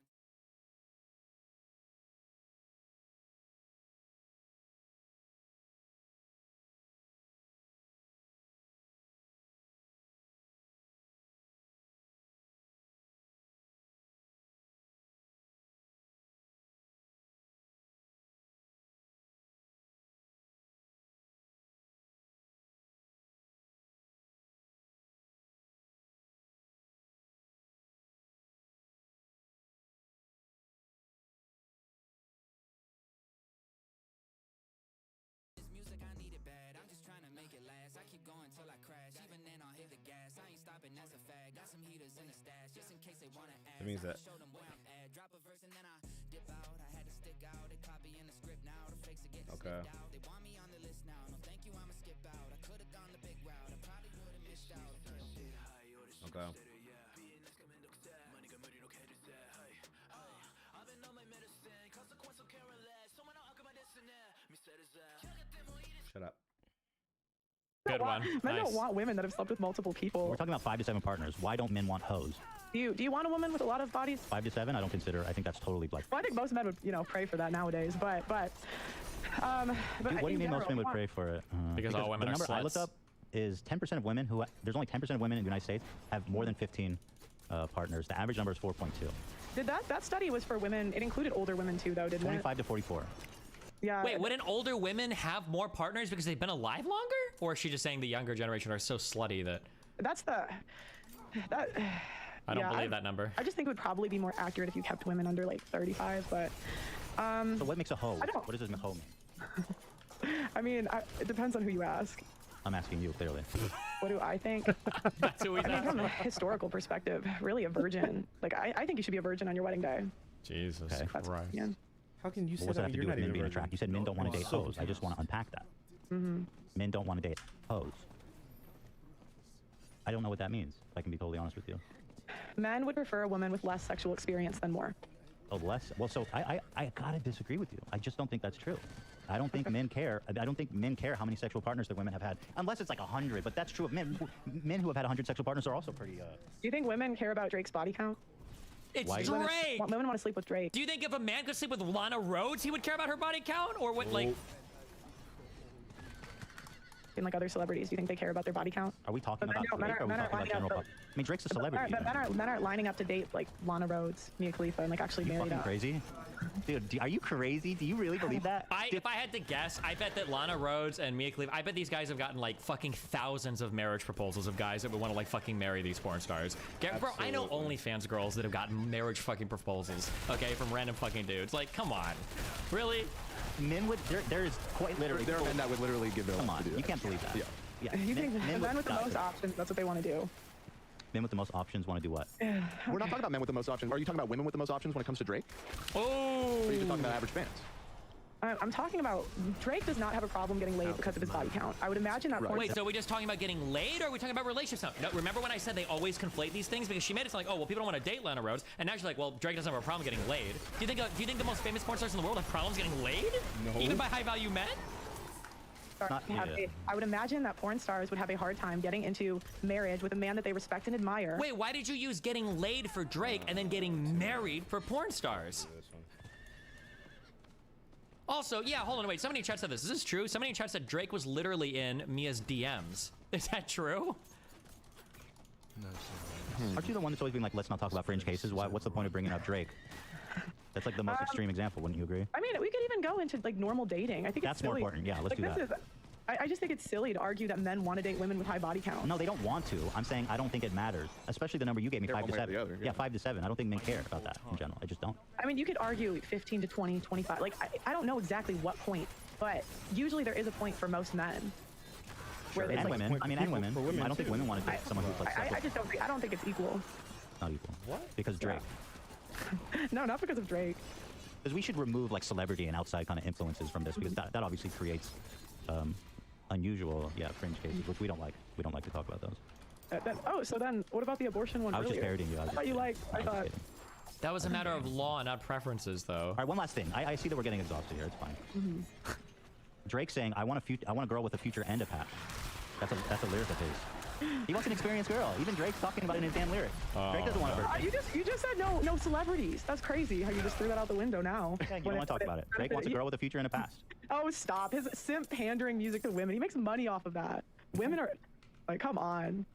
This music, I need it bad. I'm just trying to make it last. I keep going till I crash. Even then, I'll hit the gas. I ain't stopping, that's a fact. Got some heaters in the stash, just in case they wanna ask. That means that. Show them where I'm at. Drop a verse and then I dip out. I had to stick out. They copying the script now. The fakes are getting Okay. slipped out. They want me on the list now. No, thank you, I'ma skip out. I could've gone the big route. I probably would've missed out. Okay. Shut up. Good one. Men Nice. don't want women that have slept with multiple people. We're talking about 5 to 7 partners. Why don't men want hoes? Do you want a woman with a lot of bodies? 5 to 7, I don't consider. I think that's totally like. Well, I think most men would, pray for that nowadays. But What do you mean most men would pray for it? Because all women the are number I looked sluts. up is 10% of women who there's only 10% of women in the United States have more than 15 partners. The average number is 4.2. did that study was for women? It included older women too, though, didn't it? 25 to 44. Yeah. Wait, wouldn't older women have more partners because they've been alive longer? Or is she just saying the younger generation are so slutty that That's the. That. I don't yeah, believe that number? I just think it would probably be more accurate if you kept women under like 35, but. So what makes a hoe? I don't- What does this hoe mean? I mean, it depends on who you ask. I'm asking you, clearly. What do I think? That's who he's I mean, from asking. a historical perspective, really a virgin. Like, I think you should be a virgin on your wedding day. Jesus Okay. That's Christ. yeah. How can you What say does that have that to you're do with not men even being virgin? attracted? You said men don't want to date So hoes. I just want to unpack that. Mm-hmm. Men don't want to date hoes. I don't know what that means, if I can be totally honest with you. Men would prefer a woman with less sexual experience than more. Oh, less? Well, so I gotta disagree with you. I just don't think that's true. I don't think men care. I don't think men care how many sexual partners their women have had, unless it's like 100. But that's true of men. Men who have had 100 sexual partners are also pretty. Do you think women care about Drake's body count? It's Why- Drake. Women want to sleep with Drake. Do you think if a man could sleep with Lana Rhodes, he would care about her body count? Or what, like... And like other celebrities, do you think they care about their body count? Are we talking But about men Drake or are we men talking about lining general up pop? I mean, Drake's a celebrity. Men aren't lining up to date like Lana Rhodes, Mia Khalifa, and like actually You married fucking up. crazy? Dude, are you crazy? Do you really believe that? If I had to guess, I bet that Lana Rhodes and Mia Khalifa, I bet these guys have gotten like fucking thousands of marriage proposals of guys that would want to like fucking marry these porn stars. Bro, I know OnlyFans girls that have gotten marriage fucking proposals, okay, from random fucking dudes. Like, come on. Really? Men would, there is quite literally. There are men that would literally give their Come life on, to do you that. can't believe that. Yeah. Yeah. You think men would with the die most for that. options, that's what they want to do. Men with the most options want to do what? We're not talking about men with the most options. Are you talking about women with the most options when it comes to Drake? Oh. Or are you just talking about average fans? I'm talking about Drake does not have a problem getting laid because of his body count. I would imagine that. porn Wait, stars- so are we just talking about getting laid, or are we talking about relationships now? No, remember when I said they always conflate these things? Because she made it sound like, oh, well, people don't want to date Lana Rhoades, and now she's like, well, Drake doesn't have a problem getting laid. Do you think the most famous porn stars in the world have problems getting laid? No. Even by high-value men? Not- yeah. I would imagine that porn stars would have a hard time getting into marriage with a man that they respect and admire. Wait, why did you use getting laid for Drake and then getting married for porn stars? This one. Also, yeah, hold on, wait. Somebody in chat said this. Is this true? Somebody in chat said Drake was literally in Mia's DMs. Is that true? No, it's not. Aren't you the one that's always being like, let's not talk about fringe cases? What's the point of bringing up Drake? That's like the most extreme example, wouldn't you agree? I mean, we could even go into like normal dating. I think That's it's more silly. important. Yeah, let's like, do this that. Is, I just think it's silly to argue that men want to date women with high body count. No, they don't want to. I'm saying I don't think it matters, especially the number you gave me, Care 5 to one way or 7. the other, Yeah, yeah. 5 to 7. I don't think men care about that in general. I just don't. I mean, you could argue 15 to 20, 25. Like, I don't know exactly what point, but usually there is a point for most men. Where And it's like, women. I mean, and women. for women I don't think too. women want to date someone who's like I just don't think, I don't think it's equal. not equal. What? Because Drake. No, not because of Drake. Because we should remove like celebrity and outside kind of influences from this, because that obviously creates unusual, fringe cases, which we don't like. We don't like to talk about those. Oh, so then what about the abortion one I was just earlier? parodying you. I thought you liked, I thought, That was a matter of law, not preferences, though. All right, one last thing. I see that we're getting exhausted here. It's fine. Mm-hmm. Drake saying, "I want a girl with a future and a past." That's a lyric of his. He wants an experienced girl. Even Drake's talking about it in his damn lyric. Drake doesn't want a virgin. you just said no celebrities. That's crazy how you just threw that out the window now. Yeah, you don't want to talk about it. Drake wants a girl with a future and a past. Oh, stop. His simp pandering music to women. He makes money off of that. Women are like, come on.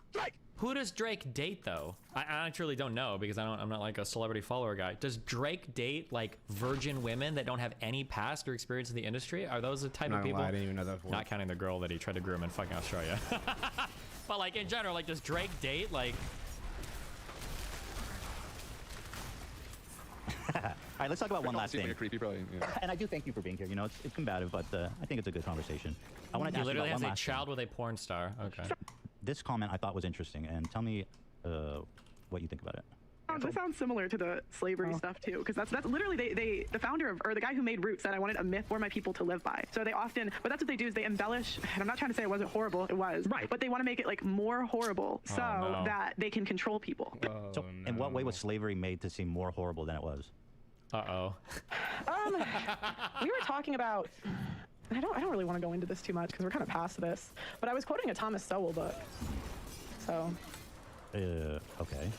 Who does Drake date, though? I actually don't know, because I'm not like a celebrity follower guy. Does Drake date like virgin women that don't have any past or experience in the industry? Are those the type Not of gonna people? lie, I didn't even know that. Not counting the girl that he tried to groom in fucking Australia. But like in general, like does Drake date like? All right, let's talk about one last Seems thing. like a creepy, probably. Yeah. And I do thank you for being here. You know, it's combative, but I think it's a good conversation. I want to He ask you literally about has one a last child with a porn star. Okay. thing. This comment I thought was interesting, and tell me what you think about it. This sounds similar to the slavery stuff too, because that's literally the founder of, or the guy who made Roots said, I wanted a myth for my people to live by. So they often, but that's what they do is they embellish, and I'm not trying to say it wasn't horrible, it was, Right. but they want to make it like more horrible so no. that they can control people. So, in what way was slavery made to seem more horrible than it was? Uh-oh. We were talking about, I don't really want to go into this too much because we're kind of past this, but I was quoting a Thomas Sowell book. So Okay.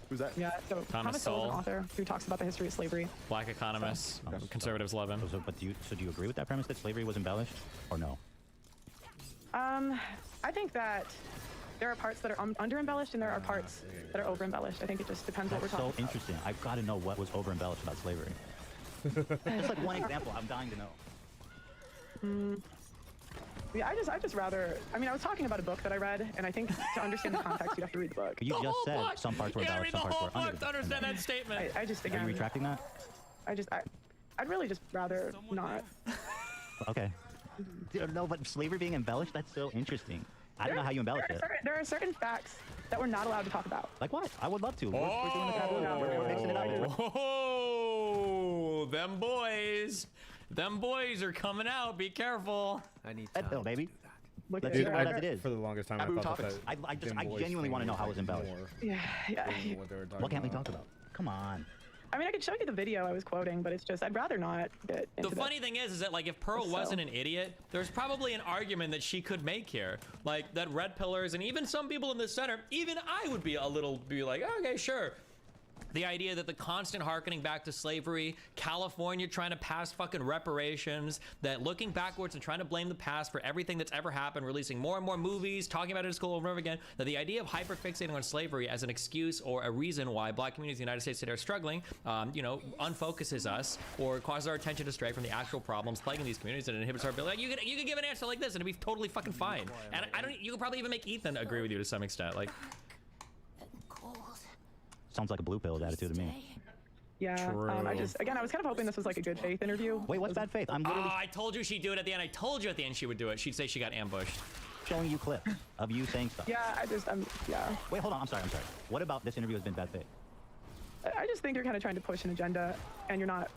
Who's that? yeah, so Thomas Sowell is an Sowell. author who talks about the history of slavery. Black economists, conservatives love him. So, but do you agree with that premise that slavery was embellished, or no? I think that there are parts that are under embellished and there are parts that are over embellished. I think it just depends what we're That's talking so interesting. I've got to know what was over embellished about slavery. Just like one example. I'm dying to know. Yeah, I just rather. I mean, I was talking about a book that I read, and I think to understand the context, you'd have to read the book. You just whole said book. some parts were You gotta embellished, read some the parts whole were book to understand that statement. I just Are you again, retracting that? I'd really just rather not. Okay. No, but slavery being embellished, that's so interesting. I don't know how you embellish it. There are certain facts that we're not allowed to talk about. Like what? I would love to. We're doing the taboo. We're mixing it up. Oh, them boys are coming out. Be careful. I need Red time pill, baby. to do that. Look Let's at leave it. it as it is. For the longest time, Taboo I thought topics. that I genuinely want to know how it was embellished. Yeah. What can't we talk about? Come on. I mean, I could show you the video I was quoting, but it's just I'd rather not get into The funny thing is that like if Pearl So- wasn't an idiot, there's probably an argument that she could make here, like that red pillars and even some people in the center, even I would be like, okay, sure. The idea that the constant harkening back to slavery, California trying to pass fucking reparations, that looking backwards and trying to blame the past for everything that's ever happened, releasing more and more movies, talking about it in school over and over again, that the idea of hyperfixating on slavery as an excuse or a reason why black communities in the United States today are struggling, unfocuses us or causes our attention to stray from the actual problems plaguing these communities and inhibits our ability. Like, you could give an answer like this and it'd be totally fucking fine. And you could probably even make Ethan agree with you to some extent. Like, Sounds like a blue pill attitude to me. Yeah. I was kind of hoping this was like a good faith interview. Wait, what's bad faith? I'm literally I told you she'd do it at the end. I told you at the end she would do it. She'd say she got ambushed. showing you clips of you saying stuff. Yeah, yeah. Wait, hold on. I'm sorry. What about this interview has been bad faith? I just think you're kind of trying to push an agenda, and you're not.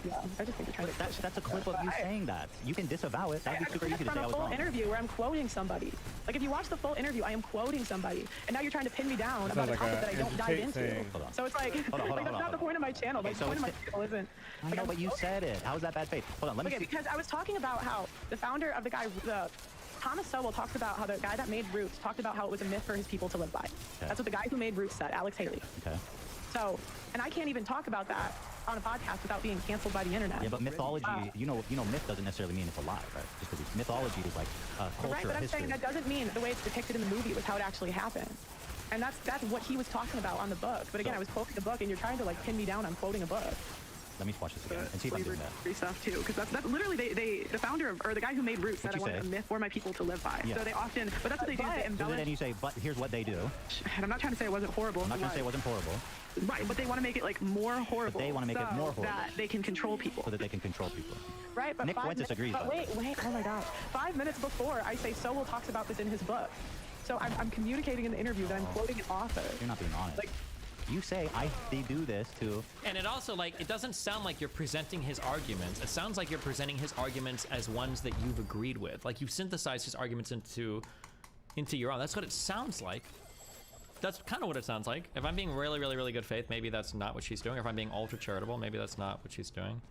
Yeah, I just think you're trying to. That's a clip of you saying that. You can disavow it. That'd be super easy to say I from a was full wrong. interview where I'm quoting somebody. Like if you watch the full interview, I am quoting somebody, and now you're trying to pin me down about a like topic that I don't dive into. thing. Hold on. So it's like, that's not the point of my channel. Okay, Like, so the point of my it's- channel isn't. I know, but you said it. How is that bad faith? Hold on, let me Okay, see. because I was talking about how the founder of Thomas Sowell talks about how the guy that made Roots talked about how it was a myth for his people to live by. Okay. That's what the guy who made Roots said, Alex Haley. Okay. So, and I can't even talk about that on a podcast without being canceled by the internet. Yeah, but mythology, you know, myth doesn't necessarily mean it's a lie, right? Just because mythology is like culture, Right, but I'm history. saying that doesn't mean the way it's depicted in the movie was how it actually happened. And that's what he was talking about on the book. But again, I was quoting the book, and you're trying to like pin me down on quoting a book. Let me watch this again and see if I'm doing that. Free stuff too, because that's literally the founder of, or the guy who made Roots said I What'd you want a say? myth for my people to live by. Yeah. So they often, but that's what they do. Is they And embellish. then you say, but here's what they do. And I'm not trying to say it wasn't horrible. I'm not going to say it wasn't horrible, Right, but they want to make it like more horrible. they wanna make it so more horrible. that they can control people. so that they can control people. Right, but Nick Fuentes agrees, But by the wait, oh my God! 5 minutes before I say Sowell talks about this in his book, so I'm communicating in the interview that I'm quoting an author. You're not being honest. Like, You say they do this to. And it also, like, it doesn't sound like you're presenting his arguments. It sounds like you're presenting his arguments as ones that you've agreed with. Like, you've synthesized his arguments into your own. That's what it sounds like. That's kind of what it sounds like. If I'm being really, really, really good faith, maybe that's not what she's doing. If I'm being ultra charitable, maybe that's not what she's doing.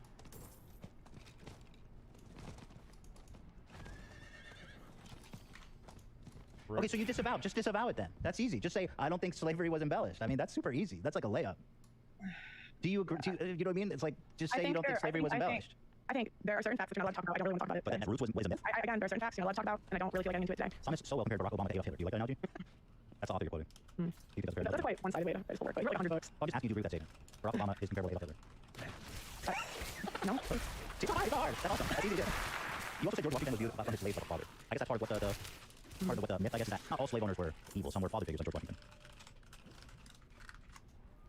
Okay, so you disavow. Just disavow it then. That's easy. Just say, I don't think slavery was embellished. I mean, that's super easy. That's like a layup. Do you agree? You know what I mean? It's like, just say you don't think slavery was embellished. I think there are certain facts that you're not allowed to talk about. I don't really want to talk about it. But then Roots was a myth. Again, there are certain facts you're not allowed to talk about, and I don't really feel like getting into it today. Thomas Sowell compared Barack Obama to Adolf Hitler. Do you like that analogy? That's the author you're quoting. Do you think that's fair? That's quite one-sided way to write but it's really 100 books. I'm just asking you to agree with that statement. Barack Obama is comparable to Adolf Hitler. No? See, it's hard. That's awesome. That's easy to do. You also said George Washington was viewed from his slaves like a father. I guess that's part of what the myth, I guess, is that not all slave owners were evil. Some were father figures like George Washington.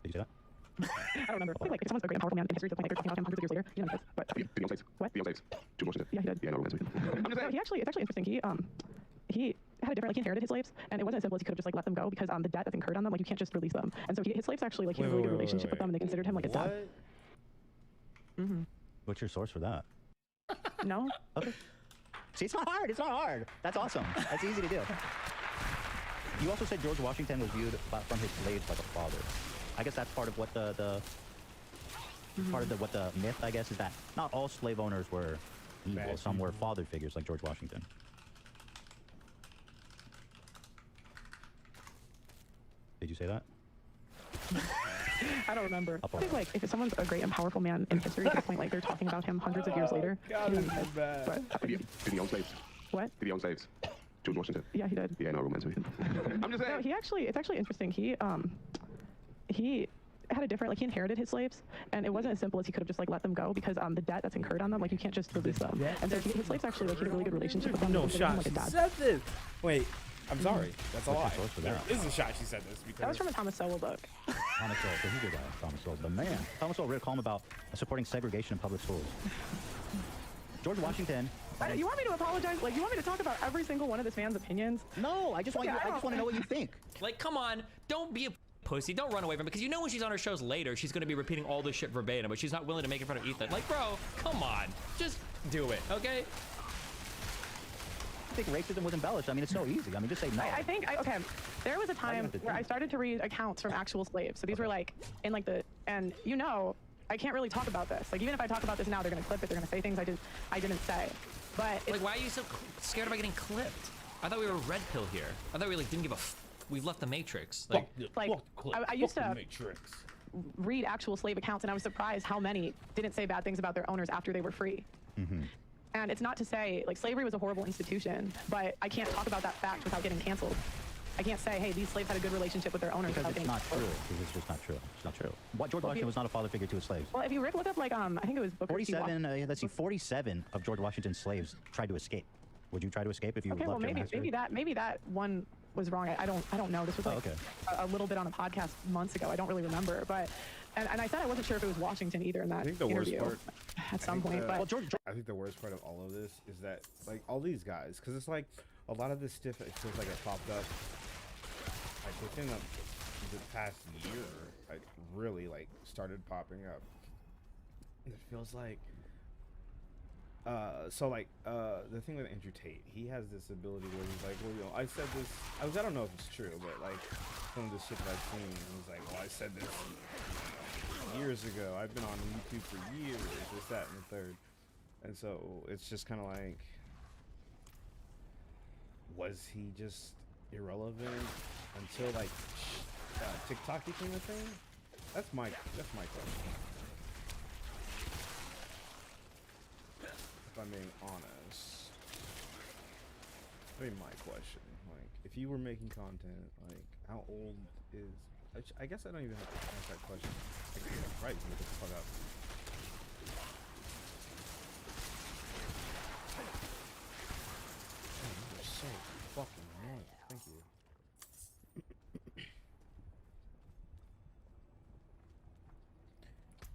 Did you say that? I don't remember. I think, like, if someone's a great and powerful man in history to the point that they're talking about him hundreds of years later, you know, but Did he own slaves? What? Did he own slaves? George Washington. Yeah, he did. Yeah, no romance. I'm just So saying. it's actually interesting. He had a different, like, he inherited his slaves, and it wasn't as simple as he could have just like let them go because the debt that's incurred on them, like, you can't just release them. And so his slaves actually, like, he had a really good relationship with them, and they considered him like a dad. What's your source for that? No? Okay. See, it's not hard. It's not hard. That's awesome. That's easy to do. You also said George Washington was viewed from his slaves like a father. I guess that's part of what what the myth, I guess, is that not all slave owners were evil. Bad Some were people. father figures like George Washington. Did you say that? I don't remember. Up I think, like, if someone's a great and powerful man in history to the point, like, they're talking about him hundreds of years later. God, you know, this is bad. but, Did he own slaves? what? Did he own slaves? George Washington. Yeah, he did. Yeah, no romance. I'm just No, saying. it's actually interesting. He had a different, like, he inherited his slaves, and it wasn't as simple as he could have just like let them go because the debt that's incurred on them, like, you can't just release them. And so his slaves actually, like, he had a really good relationship with them. No They considered him shot. like a She dad. said this. Wait, I'm sorry. That's a What's your lie. source for There that? is a shot. She said this because That was from a Thomas Sowell book. Thomas Sowell. So he's a good guy. Thomas Sowell, the man. Thomas Sowell wrote a column about supporting segregation in public schools. George Washington. You want me to apologize? Like, you want me to talk about every single one of this man's opinions? No, I just want Okay, I just want to know what you think. Like, come on, don't be a pussy. Don't run away from it, because you know when she's on her shows later, she's going to be repeating all this shit verbatim, but she's not willing to make it in front of Ethan. Like, bro, come on. Just do it, okay? I think racism was embellished. I mean, it's so easy. I mean, just say no. I think, okay, there was a time have to where I think? started to read accounts from actual slaves. So these were like, in like and you know, I can't really talk about this. Like, even if I talk about this now, they're going to clip it. They're going to say things I didn't say. But it's, Like, why are you so scared about getting clipped? I thought we were red pill here. I thought we like didn't give a we've left the Matrix. Like, like, I used to Matrix. read actual slave accounts, and I was surprised how many didn't say bad things about their owners after they were free. And it's not to say, like, slavery was a horrible institution, but I can't talk about that fact without getting canceled. I can't say, hey, these slaves had a good relationship with their owners Because without it's getting not true. Because it's just not true. It's not true. George Washington was not a father figure to his slaves. Well, if you look up, like, I think it was Booker T. 47, let's see, 47 of George Washington's slaves tried to escape. Would you try to escape if you Okay, well, loved your master? maybe that one was wrong. I don't know. This was like okay. a little bit on a podcast months ago. I don't really remember, but and I said I wasn't sure if it was Washington either in that think the worst interview part- at some point. the- But Well, George I think the worst part of all of this is that, like, all these guys, because it's like a lot of this stuff, it feels like it popped up like within the past year. like really like started popping up. It feels like the thing with Andrew Tate, he has this ability where he's like, well, you know, I said this, I don't know if it's true, but like some of the shit that I've seen, he's like, well, I said this years ago, I've been on YouTube for years, this, that, and the third. And so it's just kind of like, was he just irrelevant until like TikTok became a thing? That's my question. If I'm being honest, I mean, my question, like, if you were making content, like, how old is? I guess I don't even have to ask that question. I guess I'm right. You get the fuck up. Man, you're so fucking annoying. Thank you.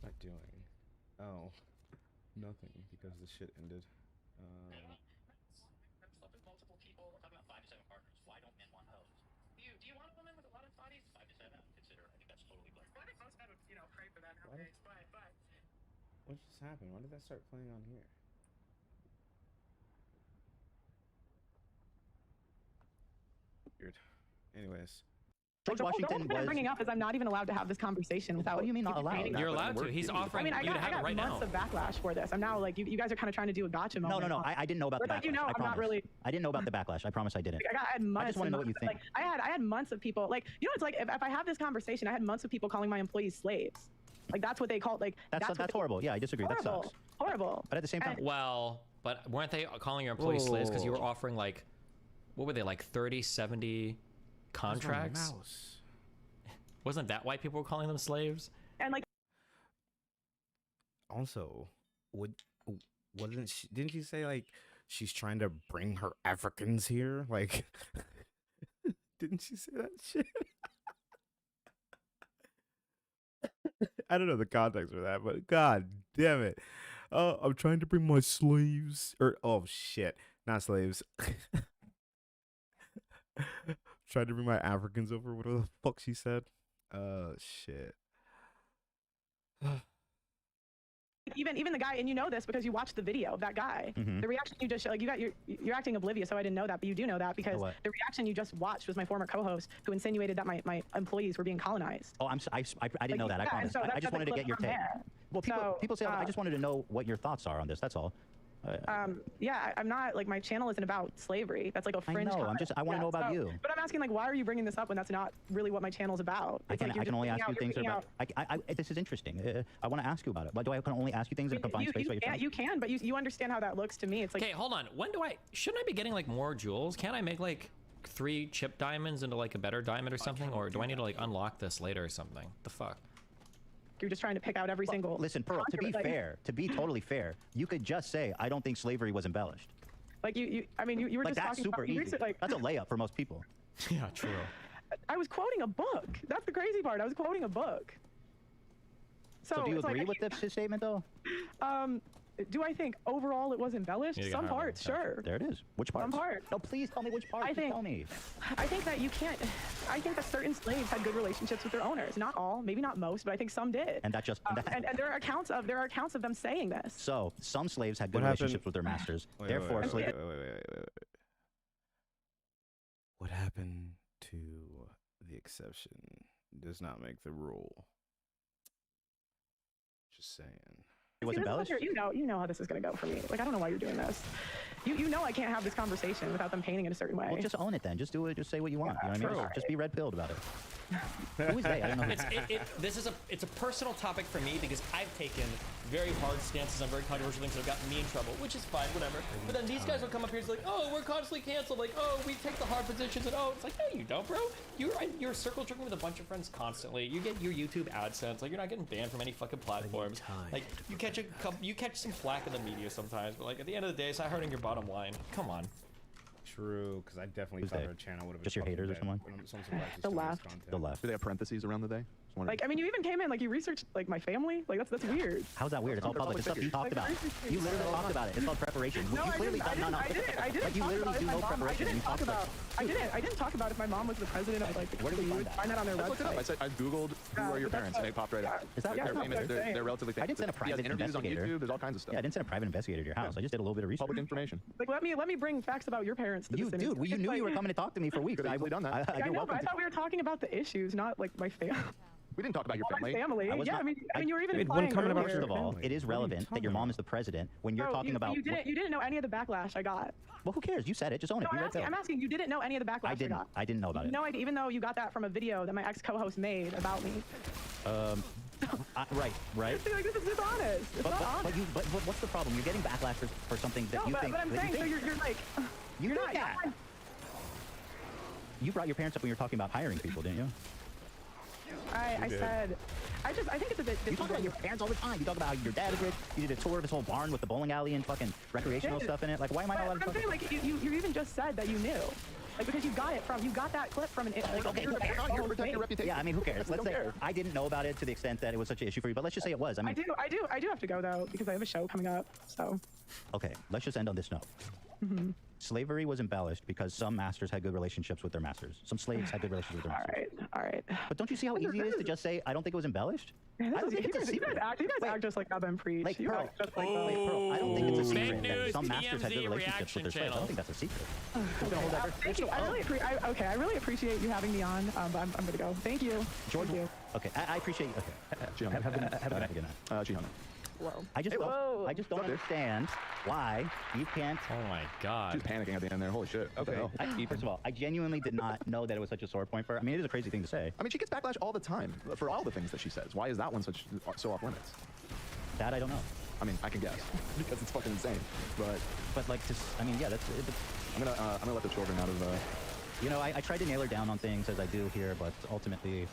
Not doing. Oh, nothing because the shit ended. Multiple people. We're talking about 5 to 7 partners. Why don't men want hoes? Do you want a woman with a lot of bodies? 5 to 7. I would consider. I think that's totally black. I think most men would, pray for that nowadays. But. What just happened? Why did that start playing on here? Weird. Anyways. George The Washington whole thing I'm bringing up is I'm not even allowed to have this conversation without. What do you mean not allowed? You're allowed to. He's offering I you to have it right now. months of backlash for this. I'm now like, you guys are kind of trying to do a gotcha moment. No. I didn't know about the backlash. I I'm not really. I didn't know about the backlash. I promise I didn't. I had months. I just want to know what you think. Like, I had months of people. Like, it's like if I have this conversation, I had months of people calling my employees slaves. Like that's what they call like. That's horrible. Yeah, I disagree. Horrible. That sucks. Horrible. But at the same time, Well, but weren't they calling your employees slaves because you were offering like, what were they, like 30, 70 contracts? Wasn't that why people were calling them slaves? And like, also, didn't she say like she's trying to bring her Africans here? Like, didn't she say that shit? I don't know the context for that, but god damn it. I'm trying to bring my slaves, or oh shit, not slaves. Trying to bring my Africans over, whatever the fuck she said. Shit. even the guy, and you know this because you watched the video of that guy. The reaction you just like, you're acting oblivious, so I didn't know that, but you do know that because the reaction you just watched was my former co-host who insinuated that my employees were being colonized. Oh, I didn't know that. I promise. So I just wanted to get your take. Well, people say I just wanted to know what your thoughts are on this. That's all. Yeah, I'm not like, my channel isn't about slavery. That's like a fringe. I know. I want to know about you. But I'm asking, like, why are you bringing this up when that's not really what my channel's about? I can only ask you things about. This is interesting. I want to ask you about it. But do I can only ask you things in a confined space? You can, but you understand how that looks to me. It's like, okay, hold on. Shouldn't I be getting like more jewels? Can't I make like 3 chip diamonds into like a better diamond or something? Or do I need to like unlock this later or something? The fuck? You're just trying to pick out every single. Listen, Pearl, to be fair, to be totally fair, you could just say, I don't think slavery was embellished. Like you were like, just that's talking super about, easy. That's a layup for most people. Yeah, true. I was quoting a book. That's the crazy part. I was quoting a book. So do you agree with this statement, though? Do I think overall it was embellished? Some parts, sure. There it is. Which parts? Some parts. No, please tell me which parts. Tell me. I think that you can't. I think that certain slaves had good relationships with their owners. Not all, maybe not most, but I think some did. And that just. And there are accounts of them saying this. So some slaves had good relationships with their masters. Therefore, slavery. Wait. What happened to the exception does not make the rule. Just saying. It was embellished? You know how this is going to go for me. Like, I don't know why you're doing this. You know I can't have this conversation without them painting it a certain way. Well, just own it then. Just do it. Just say what you want. You know what I mean? Just be red-pilled about it. Who is they? I don't know. It's a personal topic for me because I've taken very hard stances on very controversial things that have gotten me in trouble, which is fine, whatever. But then these guys will come up here and say, like, oh, we're constantly canceled. Like, oh, we take the hard positions, and oh, it's like, no, you don't, bro. You're circle jerking with a bunch of friends constantly. You get your YouTube AdSense. Like, you're not getting banned from any fucking platforms. Like, you catch some flack in the media sometimes, but like at the end of the day, it's not hurting your bottom line. Come on. True, because I definitely thought our channel would have been just your haters or someone. The left. The left. Do they have parentheses around the day? wondering. Like, I mean, you even came in, like, you researched, like, my family. Like, that's weird. How's that weird? It's all public. It's stuff you talked about. Like, You literally talked about it. It's called preparation. No, You I clearly didn't. don't. No, I didn't. Like, you talk literally about do if my no mom- preparation. You talked about. I didn't talk about if my mom was the president of, like, the Where did we country. find You would that? find that on their I looked it up. I website. said I googled who are your but that's parents, and it popped right up. Is that- Yeah, They're that's famous. what I'm saying. They're relatively famous. I didn't send a He has private interviews on investigator. YouTube. There's all kinds of stuff. Yeah, I didn't send a private investigator to your house. I just did a little bit of research. Public information. Like, let me bring facts about your parents to You, this dude, interview. you It's knew you were like- coming to talk to me for weeks. Could have easily done that. I You're know, but welcome I to. thought we were talking about the issues, not, like, my family. We didn't talk about your My family. family. I was Yeah, not- I mean, you were even Wait, implying one comment about earlier. First of all, family. it is What are you relevant that your talking mom about? is the president when you're Bro, talking you, about. you didn't know any of the backlash I got. Well, who cares? You said it. Just own it. No, Be I'm right asking, there. I'm asking. You didn't know any of the backlash I didn't. got. I didn't know about it. No idea, even though you got that from a video that my ex-co-host made about me. Right. Like, this is dishonest. It's not honest. But what's the problem? You're getting backlash for something that No, you but, think. but I'm that saying, you so think. you're like, You you're think not. that. You brought your parents up when you were talking about hiring people, didn't you? I said, I think it's a bit. You talk about your parents all the time. You talk about how your dad is rich. You did a tour of his whole barn with the bowling alley and fucking recreational Yeah. stuff in it. Like, why am I not allowed But to I'm talk? saying, like, you even just said that you knew. Like, because you got that clip from an. Like, Okay, from who an cares? ex-co-host You're protecting made. your reputation. Yeah, I mean, who cares? Let's Don't say care. I didn't know about it to the extent that it was such an issue for you, but let's just say it was. I mean, I do have to go though because I have a show coming up. So. okay, let's just end on this note. Slavery was embellished because some masters had good relationships with their masters. Some slaves had good relationships with their masters. All right. But don't you see how easy it is to just say, I don't think it was embellished? I don't think it's a You secret. guys act just like I've been preached. Like, You Pearl, act just like wait, that. Pearl, I don't think it's a Fake secret that news, some masters had good TMZ relationships with their slaves. I reaction don't think that's a secret. Thank you. I really appreciate you having me on. But I'm gonna go. Thank you. George, Thank you. okay, I appreciate you. Okay, have a good night. Chihana. Whoa. I just Whoa. don't understand why you can't. Oh my She god. was panicking at the end there. Holy shit. What the hell? First of all, I genuinely did not know that it was such a sore point for her. I mean, it is a crazy thing to say. I mean, she gets backlash all the time for all the things that she says. Why is that one so off limits? That I don't know. I mean, I can guess because it's fucking insane. But Like, just, I mean, yeah, that's. I'm gonna let the children out of. You know, I tried to nail her down on things as I do here, but ultimately,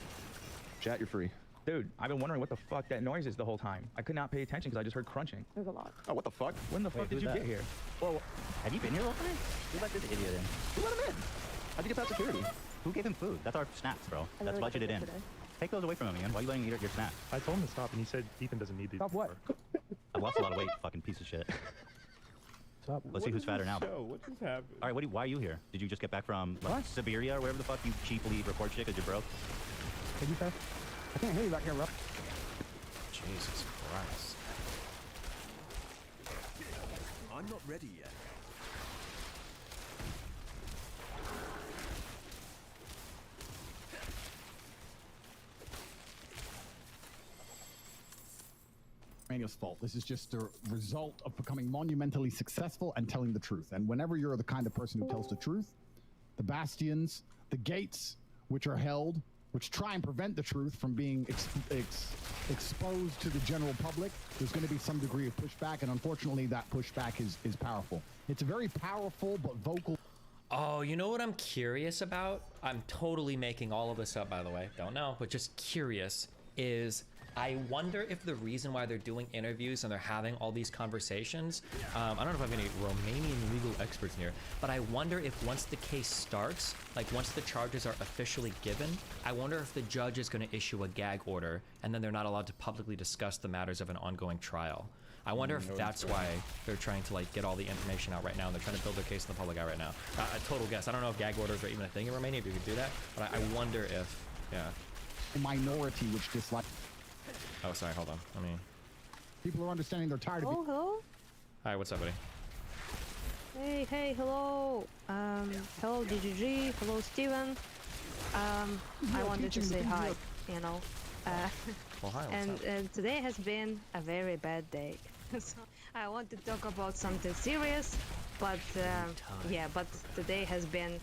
Chat, you're free. Dude, I've been wondering what the fuck that noise is the whole time. I could not pay attention because I just heard crunching. There's a lot. Oh, what the fuck? When the fuck Wait, did who's you that? get here? well, have you been here all time? Who let this idiot in? Who let him in? How'd you get past security? Who gave him food? That's our snacks, bro. That's really budgeted like in. it today. Take those away from him, Ian. Why are you letting him eat your snacks? I told him to stop, and he said Ethan doesn't need these. Stop what? I've lost a lot of weight, fucking piece of shit. Stop. Let's see who's fatter now. What just happened? All right, why are you here? Did you just get back from like, Siberia or wherever the fuck you cheaply record shit because you're broke? Did you say? I can't hear you back here, bro. Jesus Christ. I'm not ready yet. Manuel's fault. This is just a result of becoming monumentally successful and telling the truth. And whenever you're the kind of person who tells the truth, the bastions, the gates which are held, which try and prevent the truth from being exposed to the general public, there's going to be some degree of pushback, and unfortunately that pushback is powerful. It's a very powerful but vocal. Oh, you know what I'm curious about? I'm totally making all of this up, by the way. Don't know, but just curious is I wonder if the reason why they're doing interviews and they're having all these conversations, I don't know if I have any Romanian legal experts in here, but I wonder if once the case starts, like once the charges are officially given, I wonder if the judge is going to issue a gag order and then they're not allowed to publicly discuss the matters of an ongoing trial. I wonder if that's why they're trying to like get all the information out right now and they're trying to build their case in the public eye right now. A total guess. I don't know if gag orders are even a thing in Romania, if you could do that, but I wonder if, yeah. minority which dislike. Oh, sorry, hold on. Let me. People are understanding they're tired of. Hello? Hi, what's up, buddy? Hey, hello. Hello, DGG. Hello, Steven. I wanted to say hi, you know. Well, hi, what's and, up? and today has been a very bad day. So I want to talk about something serious, but yeah, but today has been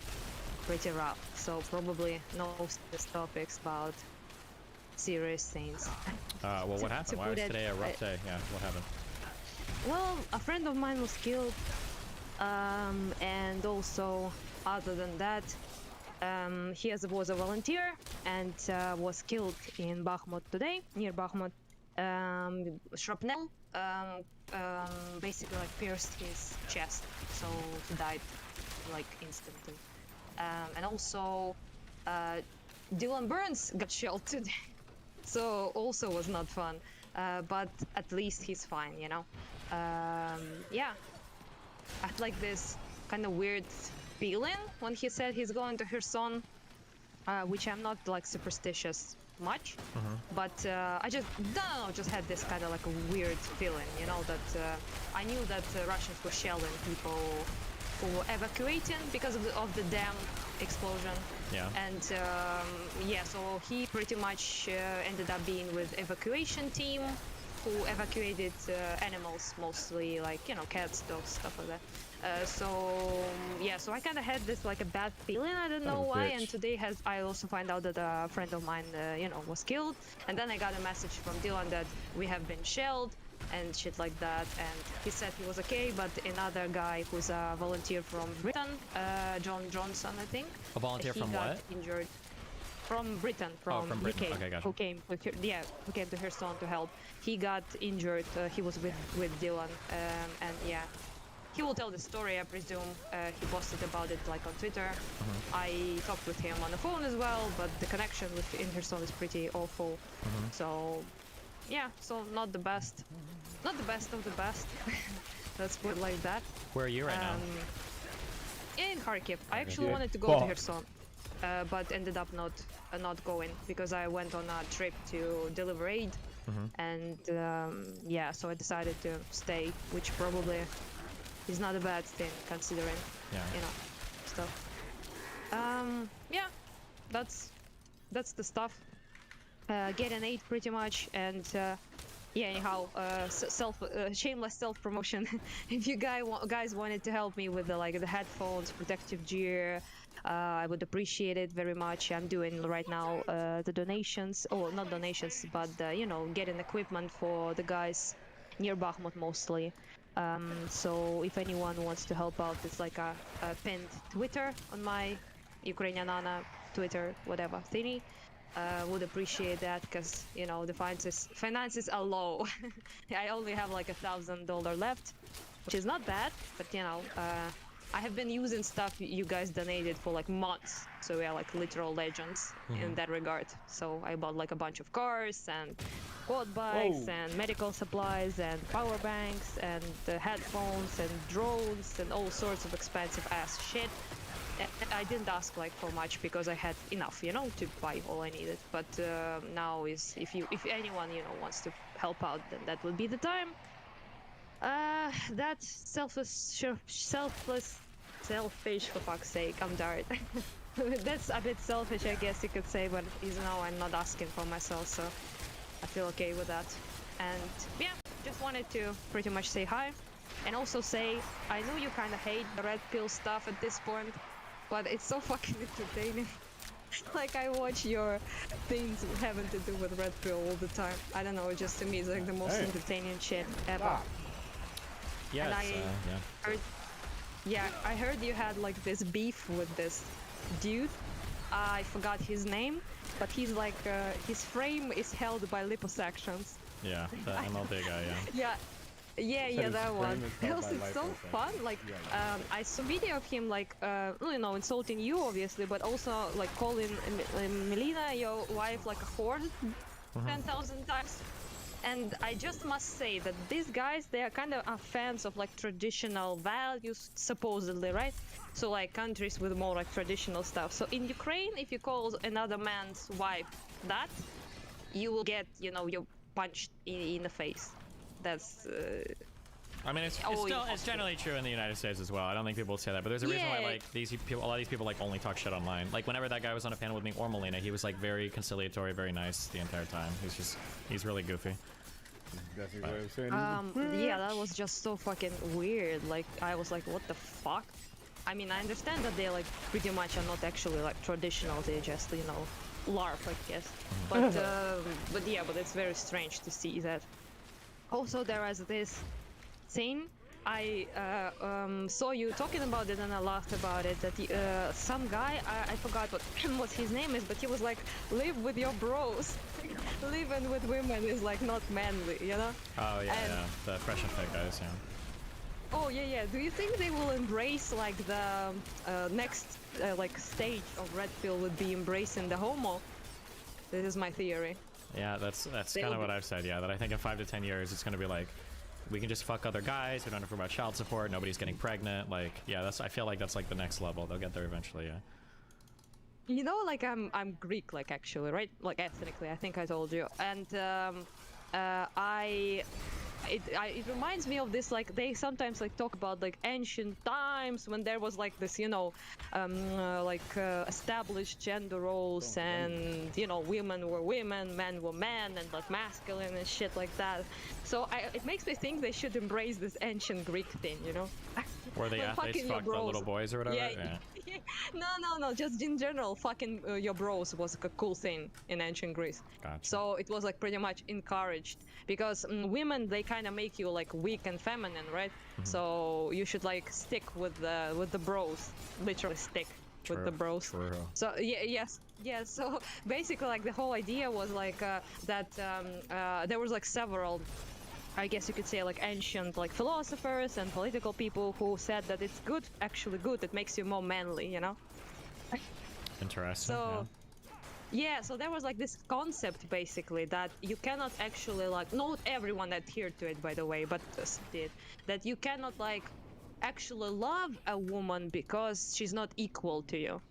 pretty rough. So probably no serious topics about serious things. Well, what happened? Why was today a rough day? Yeah, what happened? Well, a friend of mine was killed, and also, other than that, he was a volunteer and was killed in Bakhmut today, near Bakhmut. Shrapnel basically like pierced his chest, so he died like instantly. And also, Dylan Burns got shelled today. so also was not fun. But at least he's fine, you know. Yeah, I had like this kind of weird feeling when he said he's going to Kherson, which I'm not like superstitious much, but I just just had this kind of like a weird feeling, you know, that I knew that Russians were shelling people who were evacuating because of the dam explosion. Yeah. And yeah, so he pretty much ended up being with evacuation team who evacuated animals, mostly like, you know, cats, dogs, stuff like that. So yeah, so I kind of had this like a bad feeling. I don't know why. And today I also find out that a friend of mine, you know, was killed. And then I got a message from Dylan that we have been shelled and shit like that. And he said he was okay, but another guy who's a volunteer from Britain, John Johnson, I think. A volunteer he from got what? Injured. From Britain, from Britain. UK, Okay, gotcha. who came to Kherson to help. He got injured. He was with Dylan, and yeah, he will tell the story, I presume. He posted about it like on Twitter. I talked with him on the phone as well, but the connection in Kherson is pretty awful. So yeah, so not the best of the best. Let's put it like that. Where are you right now? In Kharkiv. I actually wanted to go to Kherson. But ended up not going because I went on a trip to deliver aid, and yeah, so I decided to stay, which probably is not a bad thing considering, you know, stuff. Yeah, that's the stuff. Getting aid pretty much, and yeah, anyhow, shameless self-promotion. If you guys wanted to help me with the headphones, protective gear, I would appreciate it very much. I'm doing right now the donations, or not donations, but you know, getting equipment for the guys near Bakhmut mostly. So if anyone wants to help out, it's like a pinned Twitter on my Ukrainian Anna Twitter, whatever thingy. Would appreciate that, because you know the finances are low. I only have like $1,000 left, which is not bad, but you know, I have been using stuff you guys donated for like months, so we are like literal legends in that regard. So I bought like a bunch of cars and quad bikes and medical supplies and power banks and headphones and drones and all sorts of expensive ass shit. I didn't ask like for much because I had enough, you know, to buy all I needed. But now is if anyone, you know, wants to help out, then that would be the time. That's selfish, for fuck's sake. I'm tired. That's a bit selfish, I guess you could say, but you know, I'm not asking for myself, so I feel okay with that. And yeah, just wanted to pretty much say hi, and also say I know you kind of hate the red pill stuff at this point, but it's so fucking entertaining. Like I watch your things having to do with red pill all the time. I don't know, just to me it's like the most entertaining shit ever. Yeah, and I heard you had like this beef with this dude. I forgot his name, but he's like his frame is held by liposuctions. Yeah, the MLB guy, yeah. Yeah, that one. It's so fun. Like, I saw a video of him, like, you know, insulting you, obviously, but also, like, calling Melina, your wife, like a whore 10,000 times. And I just must say that these guys, they are kind of fans of, like, traditional values, supposedly, right? So, like, countries with more, like, traditional stuff. So, in Ukraine, if you call another man's wife that, you will get, you know, you're punched in the face. That's I mean, it's generally true in the United States as well. I don't think people would say that, but there's a reason why like a lot of these people like only talk shit online. Like whenever that guy was on a panel with me or Melina, he was like very conciliatory, very nice the entire time. He's really goofy. That's what I was saying. Yeah, that was just so fucking weird. Like I was like, what the fuck? I mean, I understand that they like pretty much are not actually like traditional. They just, you know, LARP, I guess. But but it's very strange to see that. Also, there is this thing, I saw you talking about it and I laughed about it, that some guy, I forgot what his name is, but he was like, live with your bros. Living with women is like not manly, you know? Oh yeah, the fresh and fit guys, yeah. Oh yeah. Do you think they will embrace like the next like stage of Red Pill would be embracing the homo? This is my theory. Yeah, that's kind of what I've said. Yeah, that I think in 5 to 10 years it's gonna be like, we can just fuck other guys. We don't have to worry about child support. Nobody's getting pregnant. Like, yeah, that's. I feel like that's like the next level. They'll get there eventually. Yeah. You know, like I'm Greek, like actually, right? Like ethnically, I think I told you. And it reminds me of this, like they sometimes like talk about like ancient times when there was like this, you know, established gender roles, and you know, women were women, men were men, and like masculine and shit like that. So it makes me think they should embrace this ancient Greek thing, you know? Where the athletes fuck the little boys or whatever. Yeah. No, just in general, fucking your bros was a cool thing in ancient Greece. Gotcha. So it was like pretty much encouraged, because women, they kind of make you like weak and feminine, right? So you should like stick with the bros, literally stick with the bros. True. So so basically like the whole idea was like that there was like several, I guess you could say, like ancient like philosophers and political people who said that it's good, actually good, it makes you more manly, you know? Interesting. So so there was like this concept basically that you cannot actually like, not everyone adhered to it by the way, but did, that you cannot like actually love a woman because she's not equal to you.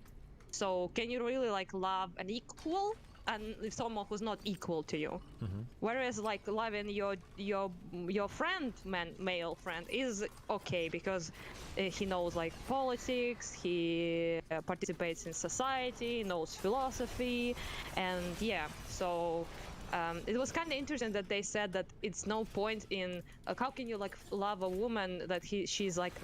So can you really like love an equal and someone who's not equal to you? Whereas like loving your friend, male friend, is okay because he knows like politics, he participates in society, knows philosophy, and yeah, so it was kind of interesting that they said that it's no point in how can you like love a woman that she's like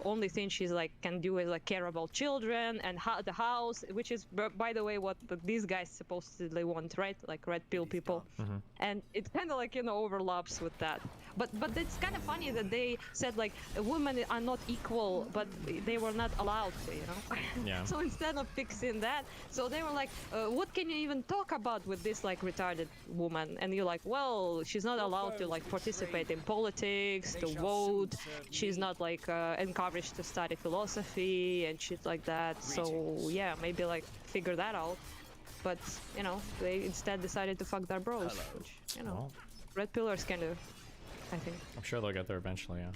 only thing she's like can do is like care about children and the house, which is by the way what these guys supposedly want, right? Like red pill people. And it kind of like, you know, overlaps with that. But it's kind of funny that they said like women are not equal, but they were not allowed to, you know? Yeah. So instead of fixing that, so they were like, what can you even talk about with this like retarded woman? And you're like, well, she's not allowed to like participate in politics, to vote, she's not like encouraged to study philosophy and shit like that. So yeah, maybe like figure that out. But you know, they instead decided to fuck their bros, which, you know, red pillars can do, I think. I'm sure they'll get there eventually. Yeah.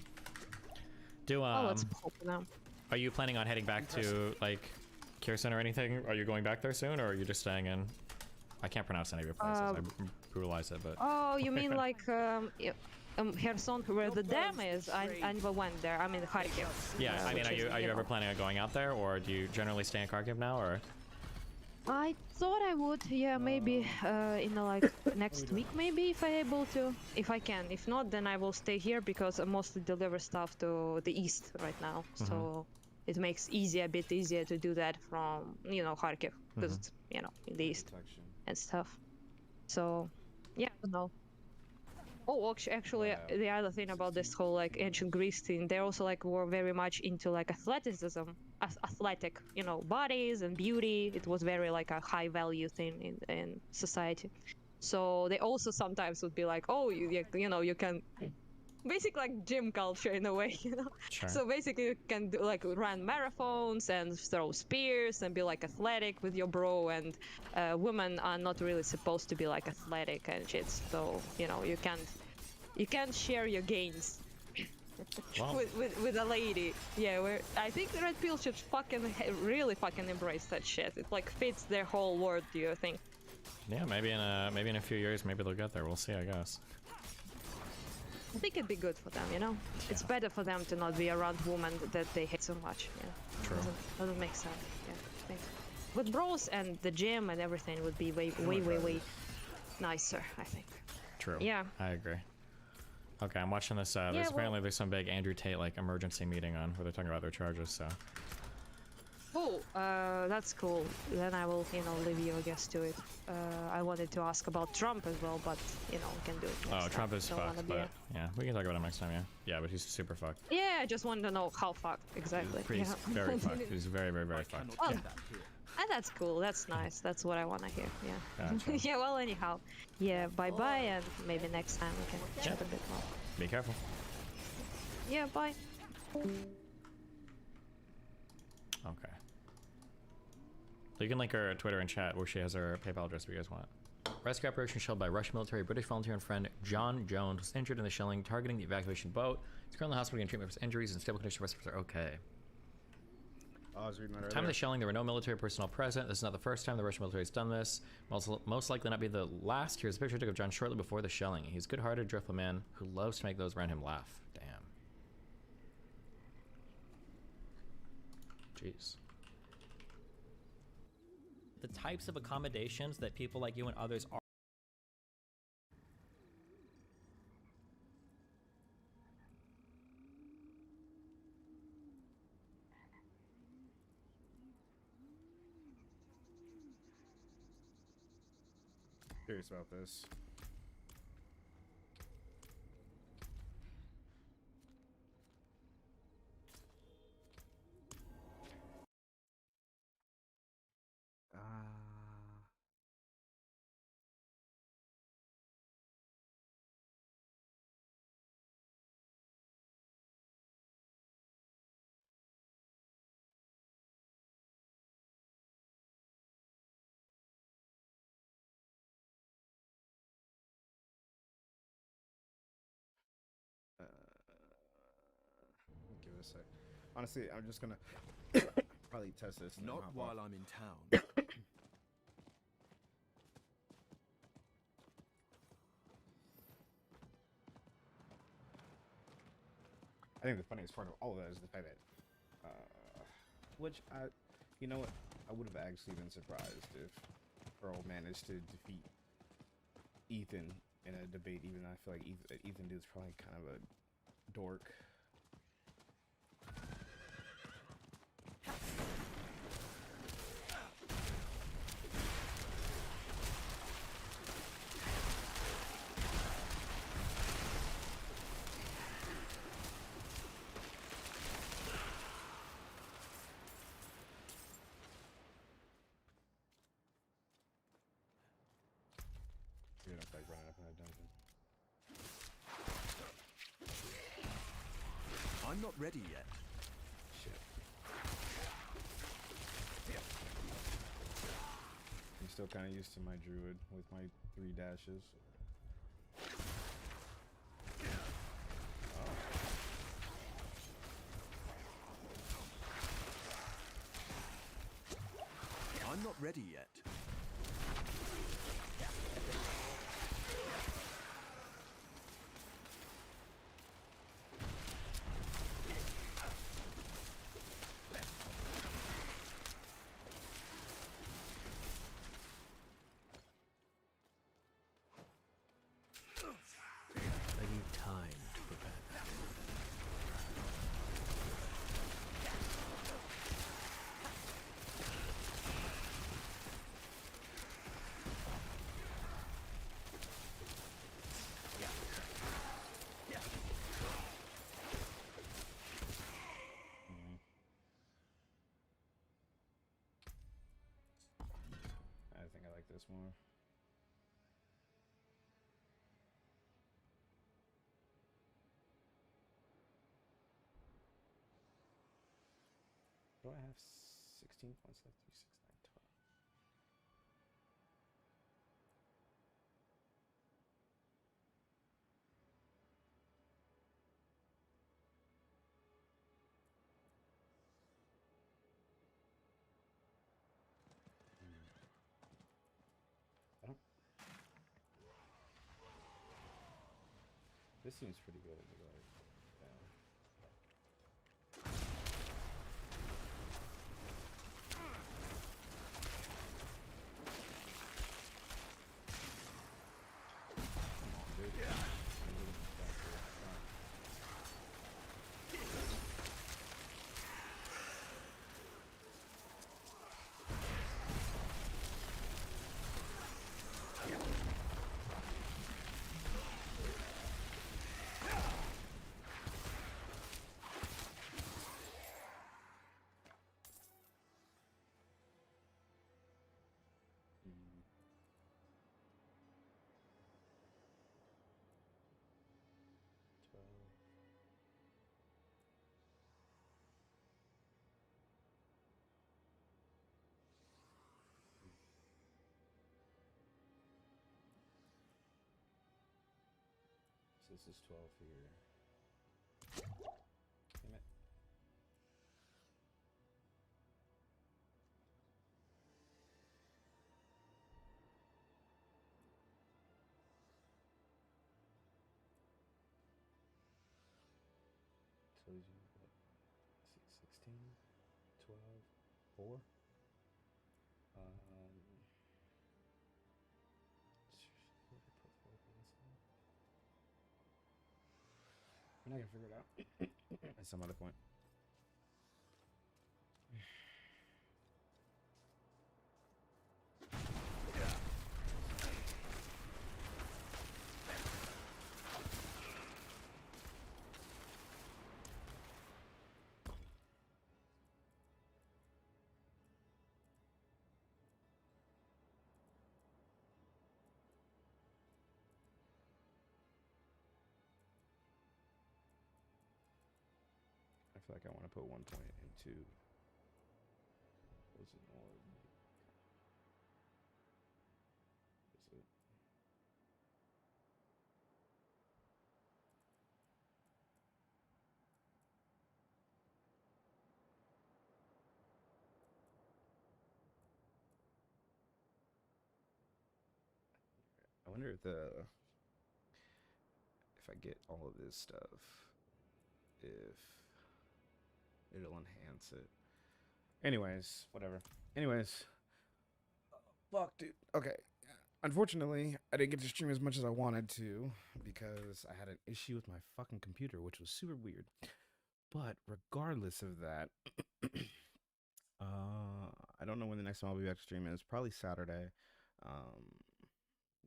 Do let's hope for them. Are you planning on heading back to like Kirsten or anything? Are you going back there soon, or are you just staying in? I can't pronounce any of your places. I brutalized it, but. Oh, you mean like Kherson, where the dam is? I never went there. I'm in Kharkiv. Yeah, I mean, are you ever planning on going out there, or do you generally stay in Kharkiv now, or? I thought I would, yeah, maybe in like next week, maybe if I'm able to, if I can. If not, then I will stay here because I mostly deliver stuff to the east right now. So it makes a bit easier to do that from, you know, Kharkiv, because it's, you know, in the east and stuff. So yeah, I don't know. Oh, actually, the other thing about this whole like ancient Greece thing, they also like were very much into like athleticism, athletic, you know, bodies and beauty. It was very like a high value thing in society. So they also sometimes would be like, oh, you know, you can, basically like gym culture in a way, you know. Sure. So basically you can do like run marathons and throw spears and be like athletic with your bro, and women are not really supposed to be like athletic and shit. So, you know, you can't share your gains with a lady. Yeah, I think the red pill should really fucking embrace that shit. It like fits their whole world, do you think? Yeah, maybe in a few years, maybe they'll get there. We'll see, I guess. I think it'd be good for them, you know? It's better for them to not be around women that they hate so much. Yeah. True. Doesn't make sense. Yeah, I think. With bros and the gym and everything would be way nicer, I think. True. Yeah. I agree. Okay, I'm watching this. Apparently there's some big Andrew Tate like emergency meeting on where they're talking about their charges. So. Oh, that's cool. Then I will, you know, leave you, I guess, to it. I wanted to ask about Trump as well, but, you know, we can do it next time. Trump is fucked, but yeah, we can talk about him next time, yeah. Yeah, but he's super fucked. Yeah, I just wanted to know how fucked, exactly. He's very fucked. He's very, very, very fucked. Oh, that's cool. That's nice. That's what I want to hear, yeah. Gotcha. Yeah, well, anyhow. Yeah, bye-bye, and maybe next time we can chat a bit more. Be careful. Yeah, bye. Okay. So you can link her Twitter and chat where she has her PayPal address if you guys want. Rescue operation shelled by Russian military. British volunteer and friend John Jones was injured in the shelling targeting the evacuation boat. He's currently in the hospital getting treatment for his injuries and stable condition. Rest of us are okay. Oh, I was reading that Time of the shelling, there were no military personnel present. This is not the first time the Russian military has done this. Most likely not be the last. Here's a picture I took of John shortly before the shelling. He's a good-hearted, driftle man who loves to make those around him laugh. Damn. Jeez. The types of accommodations that people like you and others are. Curious about this. Give it a sec. Honestly, I'm just gonna probably test this. Not while I'm in town. I think the funniest part of all of that is the fact that, which you know what, I would have actually been surprised if Earl managed to defeat Ethan in a debate, even though I feel like Ethan dude's probably kind of a dork. You're gonna like running up in that dungeon. I'm not ready yet. Shit. I'm still kind of used to my druid with my 3 dashes. I'm not ready yet. I need time to prepare. I think I like this more. Do I have 16 points left? 3, 6, 9, 12. I don't. This seems pretty good. Like, So this is 12 here. Damn it. So you what? 16, 12, 4. We're not gonna figure it out at some other point. I feel like I want to put 1 point into was it orb? Is it? I wonder if I get all of this stuff, if it'll enhance it. Anyways, whatever. Anyways, fuck, dude. Okay. Unfortunately, I didn't get to stream as much as I wanted to because I had an issue with my fucking computer, which was super weird. But regardless of that, I don't know when the next time I'll be back to stream is. Probably Saturday.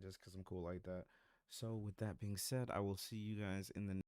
Just because I'm cool like that. So with that being said, I will see you guys in the